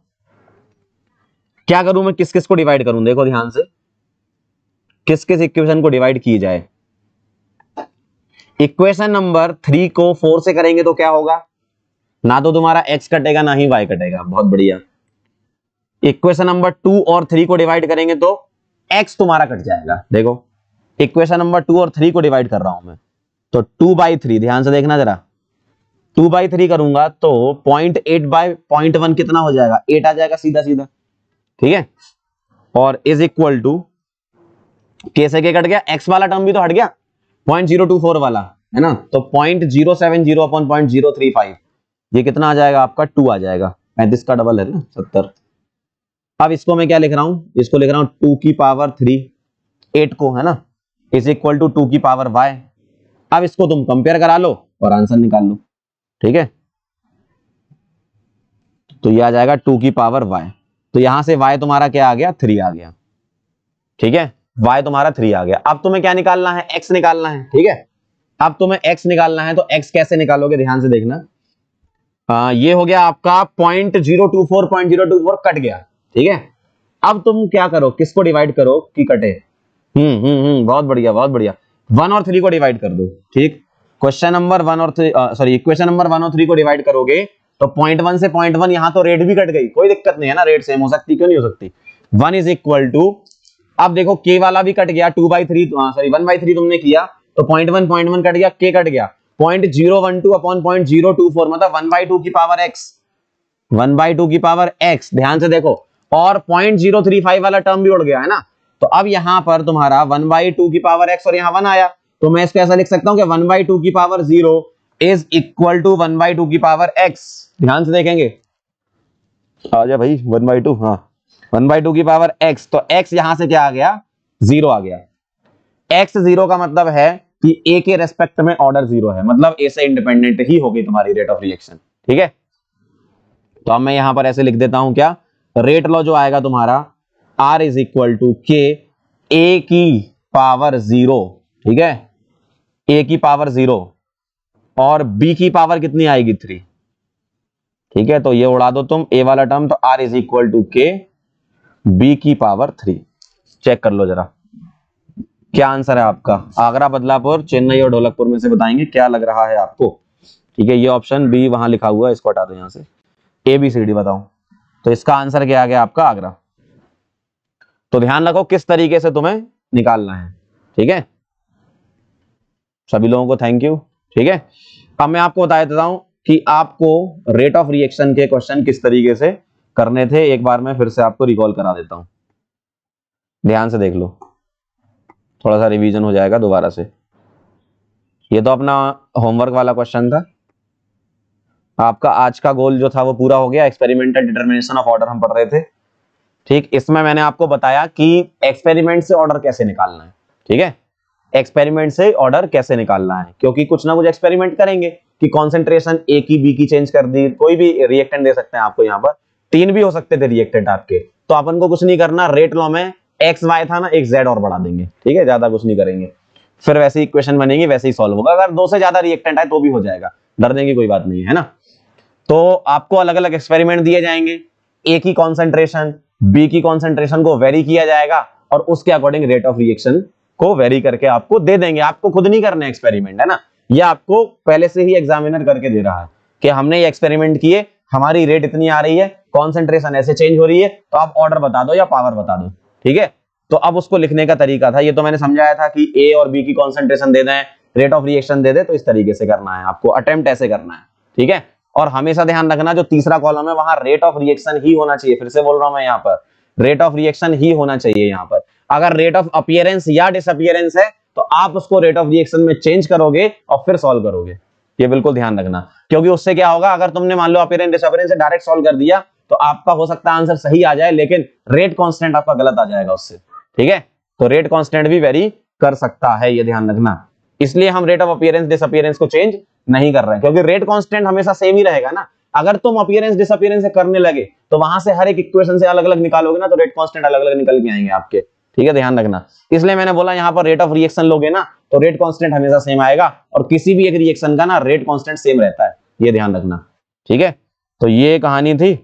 क्या करूं मैं, किस किस को डिवाइड करूं। देखो ध्यान से, किस किस इक्वेशन को डिवाइड की जाए। इक्वेशन नंबर 3 को 4 से करेंगे तो क्या होगा, ना तो तुम्हारा x कटेगा ना ही y कटेगा। बहुत बढ़िया। इक्वेशन नंबर 2 और 3 को डिवाइड करेंगे तो x तुम्हारा कट जाएगा। देखो इक्वेशन नंबर 2 और 3 को डिवाइड कर रहा हूं मैं, तो 2/3, ध्यान से देखना जरा, 2/3 करूंगा तो 0.8/0.1 कितना हो जाएगा, 8 आ जाएगा सीधा सीधा। ठीक है, और इज इक्वल टू k से k कट गया, x वाला टर्म भी तो हट गया, 0.024 वाला है ना, तो 0.070 अपॉन 0.035, ये कितना आ जाएगा आपका, 2 आ जाएगा। 35 का डबल है ना, 70। अब इसको मैं क्या लिख रहा हूं, इसको लिख रहा हूं 2 की पावर 3, 8 को, है ना, इज इक्वल टू 2 की पावर y। अब इसको तुम कंपेयर करा लो और आंसर निकाल लो। ठीक है, तो ये आ जाएगा 2 की पावर y, तो यहां से y तुम्हारा क्या आ गया, 3 आ गया। ठीक है, y तुम्हारा 3 आ गया। अब तुम्हें क्या निकालना है, x निकालना है। ठीक है, अब तुम्हें x निकालना है, तो x कैसे निकालोगे, ध्यान से देखना। ये हो गया आपका 0.024 कट गया। ठीक है, अब तुम क्या करो, किसको डिवाइड करो कि कटे। बहुत बढ़िया बहुत बढ़िया, 1 और 3 को डिवाइड कर दो। ठीक, क्वेश्चन नंबर 1 और 3, सॉरी इक्वेशन नंबर 1 और 3 को डिवाइड करोगे तो 0.1 से 0.1, यहां तो रेट भी कट गई, कोई दिक्कत नहीं है ना, रेट सेम हो सकती, क्यों नहीं हो सकती। 1 इज इक्वल टू, अब देखो k वाला भी कट गया, 2/3, सॉरी 1/3 तुमने किया तो 0.1 कट गया, k कट गया, 0.012 अपॉन 0.024 मतलब 1/2 की पावर x, 1/2 की पावर x। ध्यान से देखो, और 0.035 वाला टर्म भी उड़ गया, है ना। तो अब यहां पर तुम्हारा 1/2 की पावर x और यहां 1 आया, तो मैं इसको ऐसा लिख सकता हूं कि 1/2 की पावर 0 इज इक्वल टू 1/2 की पावर x। ध्यान से देखेंगे, आ जा भाई 1/2, हाँ 1/2 की पावर x, तो x यहां से क्या आ गया, 0 आ गया। x 0 का मतलब है कि a के रेस्पेक्ट में ऑर्डर 0 है, मतलब a से इंडिपेंडेंट ही होगी तुम्हारी रेट ऑफ रिएक्शन। ठीक है, तो अब मैं यहां पर ऐसे लिख देता हूं, क्या रेट लॉ जो आएगा तुम्हारा, R is equal to k a की पावर 0। ठीक है, a की पावर 0 और b की पावर कितनी आएगी, 3। ठीक है, तो ये उड़ा दो तुम a वाला टर्म, तो R is equal to k b की पावर 3। चेक कर लो जरा क्या आंसर है आपका। आगरा, बदलापुर, चेन्नई और ढोलकपुर में से बताएंगे क्या लग रहा है आपको। ठीक है, ये ऑप्शन बी वहां लिखा हुआ है, इसको हटा दो यहां से, ABCD बताओ। तो इसका आंसर क्या आ गया आपका, आगरा। तो ध्यान रखो किस तरीके से तुम्हें निकालना है। ठीक है, सभी लोगों को थैंक यू। ठीक है, अब मैं आपको बता देता हूं कि आपको रेट ऑफ रिएक्शन के क्वेश्चन किस तरीके से करने थे। एक बार मैं फिर से आपको रिकॉल करा देता हूं, ध्यान से देख लो, थोड़ा सा रिवीजन हो जाएगा दोबारा से। ये तो अपना होमवर्क वाला क्वेश्चन था, आपका आज का गोल जो था वो पूरा हो गया। एक्सपेरिमेंटल डिटरमिनेशन ऑफ ऑर्डर हम पढ़ रहे थे। ठीक, इसमें मैंने आपको बताया कि एक्सपेरिमेंट से ऑर्डर कैसे निकालना है। ठीक है, एक्सपेरिमेंट से ऑर्डर कैसे निकालना है, क्योंकि कुछ ना कुछ एक्सपेरिमेंट करेंगे कि कॉन्सेंट्रेशन ए की बी की चेंज कर दी, कोई भी रिएक्टेंट दे सकते हैं आपको। यहाँ पर 3 भी हो सकते थे रिएक्टेंट आपके, तो अपन को कुछ नहीं करना, रेट लॉ में एक्स वाई था ना, एक जेड और बढ़ा देंगे। ठीक है, ज्यादा कुछ नहीं करेंगे, फिर वैसे इक्वेशन बनेगी, वैसे ही सॉल्व होगा। अगर 2 से ज्यादा रिएक्टेंट आए तो भी हो जाएगा, डरने की कोई बात नहीं है ना। तो आपको अलग अलग एक्सपेरिमेंट दिए जाएंगे, ए की कॉन्सेंट्रेशन बी की कॉन्सेंट्रेशन को वेरी किया जाएगा और उसके अकॉर्डिंग रेट ऑफ रिएक्शन को वेरी करके आपको दे देंगे। आपको खुद नहीं करना एक्सपेरिमेंट, है ना, ये आपको पहले से ही एग्जामिनर करके दे रहा है कि हमने ये एक्सपेरिमेंट किए, हमारी रेट इतनी आ रही है, कॉन्सेंट्रेशन ऐसे चेंज हो रही है, तो आप ऑर्डर बता दो या पावर बता दो। ठीक है, तो अब उसको लिखने का तरीका था, ये तो मैंने समझाया था कि ए और बी की कॉन्सेंट्रेशन दे दें, रेट ऑफ रिएक्शन दे दे, तो इस तरीके से करना है आपको, अटेम्प्ट ऐसे करना है। ठीक है, और हमेशा ध्यान रखना जो तीसरा कॉलम है वहां रेट ऑफ रिएक्शन ही होना चाहिए। फिर से बोल रहा हूं मैं, यहाँ पर रेट ऑफ रिएक्शन ही होना चाहिए। यहाँ पर अगर रेट ऑफ अपीयरेंस या डिसअपीयरेंस है तो आप उसको रेट ऑफ रिएक्शन में चेंज करोगे और फिर सॉल्व करोगे, ये बिल्कुल ध्यान रखना, क्योंकि उससे क्या होगा, अगर तुमने मान लो अपीयरेंस डिसअपीयरेंस से डायरेक्ट सॉल्व कर दिया तो आपका हो सकता है आंसर सही आ जाए, लेकिन रेट कांस्टेंट आपका गलत आ जाएगा उससे। ठीक है, तो रेट कांस्टेंट भी वेरी कर सकता है, ये ध्यान रखना। इसलिए हम रेट ऑफ अपीयरेंस डिसअपीयरेंस को चेंज नहीं कर रहे हैं, क्योंकि रेट कांस्टेंट हमेशा सेम ही रहेगा ना। अगर तुम अपीयरेंस डिसअपीयरेंस से करने लगे तो वहां से हर एक इक्वेशन से अलग अलग निकालोगे ना, तो रेट कांस्टेंट अलग अलग निकल के आएंगे आपके। ठीक है, ध्यान रखना। इसलिए मैंने बोला यहाँ पर रेट ऑफ रिएक्शन लोगे ना तो रेट कांस्टेंट हमेशा सेम आएगा, और किसी भी एक रिएक्शन का ना रेट कांस्टेंट सेम रहता है, ये ध्यान रखना। ठीक है, तो ये कहानी थी।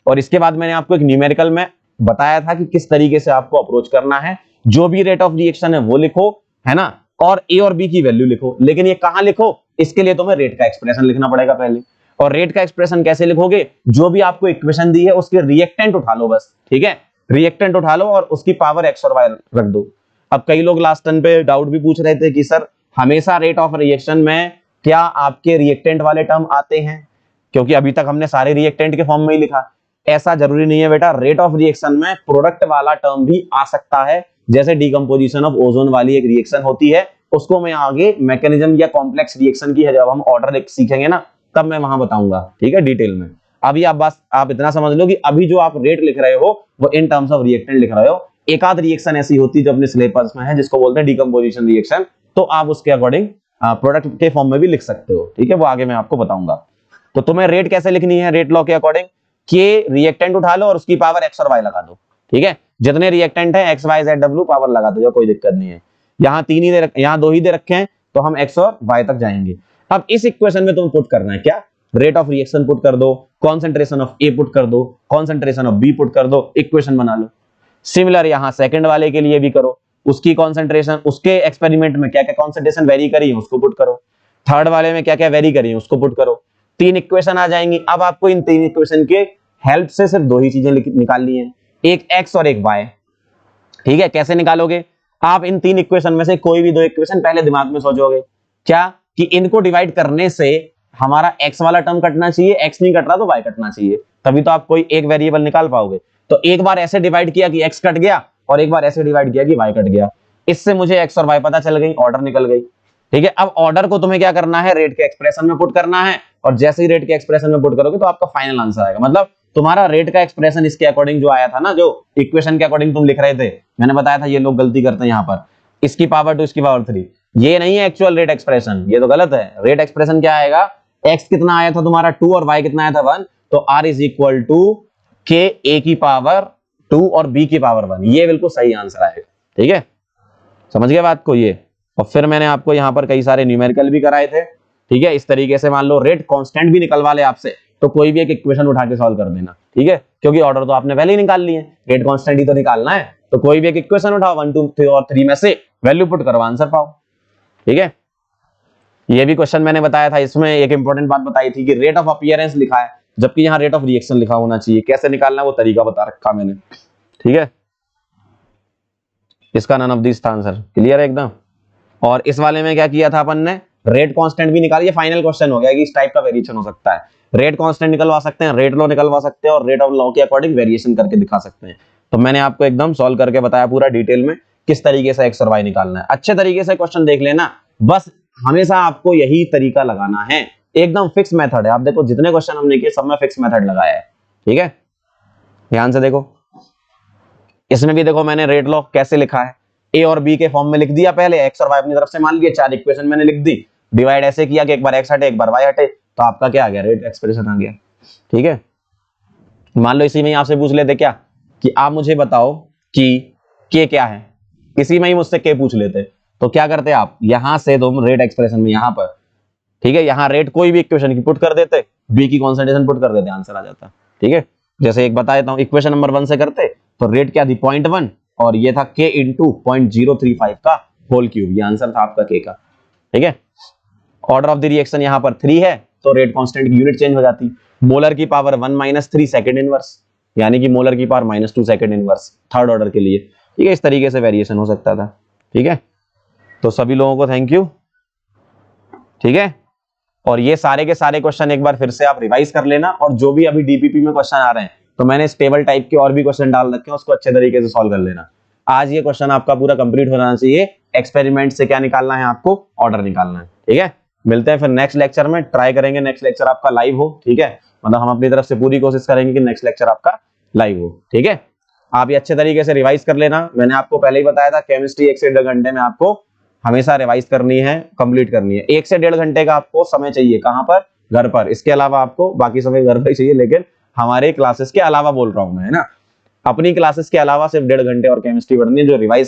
और इसके बाद मैंने आपको एक न्यूमेरिकल में बताया था कि किस तरीके से आपको अप्रोच करना है। जो भी रेट ऑफ रिएक्शन है वो लिखो, है ना, और ए और बी की वैल्यू लिखो। लेकिन ये कहां लिखो, इसके लिए तुम्हें रेट का एक्सप्रेशन लिखना पड़ेगा पहले। और रेट का एक्सप्रेशन कैसे लिखोगे, जो भी आपको इक्वेशन दी है उसके रिएक्टेंट उठा लो बस। ठीक है, रिएक्टेंट उठा लो और उसकी पावर एक्स और वाई रख दो। अब कई लोग लास्ट टर्न पे डाउट भी पूछ रहे थे कि सर हमेशा रेट ऑफ रिएक्शन में क्या आपके रिएक्टेंट वाले टर्म आते हैं, क्योंकि अभी तक हमने सारे रिएक्टेंट के फॉर्म में ही लिखा। ऐसा जरूरी नहीं है बेटा, रेट ऑफ रिएक्शन में प्रोडक्ट वाला टर्म भी आ सकता है। जैसे डीकंपोजिशन ऑफ ओजोन वाली एक रिएक्शन होती है, उसको मैं आगे मैकेनिज्म या कॉम्प्लेक्स रिएक्शन की है जब हम ऑर्डर सीखेंगे ना, तब मैं वहां बताऊंगा। ठीक है, डिटेल में। अभी आप बस आप इतना समझ लो कि अभी जो आप रेट लिख रहे हो वो इन टर्म्स ऑफ रिएक्टेंट लिख रहे हो। एक आध रिएक्शन ऐसी होती है जो अपने सिलेबस में है जिसको बोलते हैं डीकंपोजिशन रिएक्शन, तो आप उसके अकॉर्डिंग प्रोडक्ट के फॉर्म में भी लिख सकते हो। ठीक है, वो आगे मैं आपको बताऊंगा। तो तुम्हें रेट कैसे लिखनी है, रेट लॉ के अकॉर्डिंग कि रिएक्टेंट उठा लो और उसकी पावर एक्स और वाई लगा दो। ठीक है, जितने रिएक्टेंट है X Y Z W power लगा दो, कोई दिक्कत नहीं है। यहाँ तीन ही यहाँ दो ही दे रखे हैं तो हम एक्स और वाई तक जाएंगे। अब इस इक्वेशन में तुम पुट करना है क्या, रेट ऑफ रिएक्शन पुट कर दो, कॉन्सेंट्रेशन ऑफ ए पुट कर दो, कॉन्सेंट्रेशन ऑफ बी पुट कर दो, इक्वेशन बना लो। सिमिलर यहाँ सेकंड वाले के लिए भी करो, उसकी कॉन्सेंट्रेशन, उसके एक्सपेरिमेंट में क्या क्या कॉन्सेंट्रेशन वेरी करी है उसको पुट करो, थर्ड वाले में क्या क्या वेरी करी है उसको पुट करो। तीन इक्वेशन आ जाएंगी। अब आपको इन तीन इक्वेशन के हेल्प से सिर्फ दो ही चीजें निकालनी है, एक एक्स और एक वाई। ठीक है, कैसे निकालोगे, आप इन तीन इक्वेशन में से कोई भी दो इक्वेशन पहले दिमाग में सोचोगे क्या कि इनको डिवाइड करने से हमारा एक्स वाला टर्म कटना चाहिए, एक्स नहीं कट रहा तो वाई कटना चाहिए, तभी तो आप कोई एक वेरिएबल निकाल पाओगे। तो एक बार ऐसे डिवाइड किया कि एक्स कट गया और एक बार ऐसे डिवाइड किया कि वाई कट गया, इससे मुझे एक्स और वाई पता चल गई, ऑर्डर निकल गई। ठीक है, अब ऑर्डर को तुम्हें क्या करना है, रेट के एक्सप्रेशन में पुट करना है, और जैसे ही रेट के एक्सप्रेशन में पुट करोगे तो आपका फाइनल आंसर आएगा। मतलब तुम्हारा रेट का एक्सप्रेशन इसके अकॉर्डिंग जो आया था ना, जो इक्वेशन के अकॉर्डिंग तुम लिख रहे थे, मैंने बताया था ये लोग गलती करते हैं यहाँ पर, इसकी पावर 2 इसकी पावर 3, ये नहीं है एक्चुअल रेट एक्सप्रेशन, ये तो गलत है। रेट एक्सप्रेशन क्या आएगा, एक्स कितना आया था तुम्हारा 2 और वाई कितना आया था 1, तो आर इज इक्वल टू के ए की पावर 2 और बी की पावर 1, ये बिल्कुल सही आंसर आएगा। ठीक है, समझ गए बात को ये। और फिर मैंने आपको यहाँ पर कई सारे न्यूमेरिकल भी कराए थे। ठीक है, इस तरीके से मान लो रेट कांस्टेंट भी निकलवा ले आपसे तो कोई भी एक इक्वेशन उठा के सॉल्व कर देना। ठीक है, क्योंकि ऑर्डर तो आपने पहले ही निकाल लिए, रेट कांस्टेंट ही तो निकालना है, तो कोई भी एक इक्वेशन उठाओ, 1 2 3 और 3 में से वैल्यू पुट करो, आंसर पाओ। ठीक है, ये भी क्वेश्चन मैंने बताया था, इसमें एक इंपॉर्टेंट बात बताई थी कि रेट ऑफ अपीयरेंस लिखा है जबकि यहाँ रेट ऑफ रिएक्शन लिखा होना चाहिए, कैसे निकालना वो तरीका बता रखा मैंने। ठीक है, इसका नन ऑफ दिस था आंसर, क्लियर है एकदम। और इस वाले में क्या किया था अपन ने, रेट कांस्टेंट भी निकाल, ये फाइनल क्वेश्चन हो गया कि इस टाइप का वेरिएशन हो सकता है। रेट कांस्टेंट निकलवा सकते हैं, रेट लॉ निकलवा सकते हैं, और रेट ऑफ लॉ के अकॉर्डिंग वेरिएशन करके दिखा सकते हैं। तो मैंने आपको एकदम सॉल्व करके बताया पूरा डिटेल में किस तरीके से एक्स और वाई निकालना है। अच्छे तरीके से क्वेश्चन देख लेना, बस हमेशा आपको यही तरीका लगाना है, एकदम फिक्स मेथड है। आप देखो जितने क्वेश्चन हमने किए सब में फिक्स मेथड लगाया है। ठीक है, ध्यान से देखो, इसमें भी देखो मैंने रेट लॉ कैसे लिखा है, ए और बी के फॉर्म में लिख दिया, पहले एक्स और वाई अपनी तरफ से मान लिए, 4 इक्वेशन मैंने लिख दी, डिवाइड ऐसे किया कि एक बार एक्स हटे एक बार वाई हटे, तो आपका क्या आ गया, रेट एक्सप्रेशन आ गया। ठीक है, मान लो इसी में ही आपसे पूछ लेते क्या कि आप मुझे बताओ कि के क्या है, इसी में ही मुझसे के पूछ लेते, तो क्या करते आप, यहां से तुम रेट एक्सप्रेशन में यहाँ पर, ठीक है, यहाँ रेट कोई भी इक्वेशन की पुट कर देते, बी की कॉन्सेंट्रेशन पुट कर देते, आंसर आ जाता। ठीक है, जैसे एक बता देता हूं, इक्वेशन नंबर 1 से करते तो रेट क्या थी 0.1 और ये था k इंटू 0.035 का होल क्यूब, ये आंसर था आपका k का। ठीक है, ऑर्डर ऑफ द रिएक्शन यहाँ पर 3 है तो रेट कांस्टेंट की यूनिट चेंज हो जाती, मोलर की पावर 1 - 3 सेकंड इनवर्स, यानी कि मोलर की power -2 second inverse third order के लिए। ठीक है, इस तरीके से वेरिएशन हो सकता था। ठीक है, तो सभी लोगों को थैंक यू। ठीक है, और ये सारे के सारे क्वेश्चन एक बार फिर से आप रिवाइज कर लेना, और जो भी अभी डीपीपी में क्वेश्चन आ रहे हैं तो मैंने स्टेबल टाइप के और भी क्वेश्चन डाल रखे हैं, उसको अच्छे तरीके से सॉल्व कर लेना। आज ये क्वेश्चन आपका पूरा कंप्लीट हो जाना चाहिए, एक्सपेरिमेंट से क्या निकालना है आपको, ऑर्डर निकालना है। ठीक है, मिलते हैं फिर नेक्स्ट लेक्चर में, ट्राई करेंगे नेक्स्ट लेक्चर आपका लाइव हो। ठीक है, मतलब हम अपनी तरफ से पूरी कोशिश करेंगे कि नेक्स्ट लेक्चर आपका लाइव हो। ठीक है, आप ये अच्छे तरीके से रिवाइज कर लेना, मैंने आपको पहले ही बताया था केमिस्ट्री 1 से 1.5 घंटे में आपको हमेशा रिवाइज करनी है, कंप्लीट करनी है। 1 से 1.5 घंटे का आपको समय चाहिए, कहां पर, घर पर, इसके अलावा आपको बाकी समय घर पर ही चाहिए, लेकिन हमारे क्लासेस के अलावा बोल रहा हूं मैं, है ना। अपनी क्लासेस के अलावा सिर्फ 1.5 घंटे और केमिस्ट्री पढ़नी है,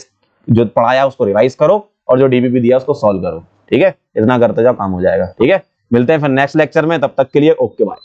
जो पढ़ाया उसको रिवाइज करो और जो डीबीपी दिया उसको सॉल्व करो, ठीक है। इतना करते जाओ, काम हो जाएगा, ठीक है। मिलते हैं फिर नेक्स्ट लेक्चर में, तब तक के लिए ओके बाय।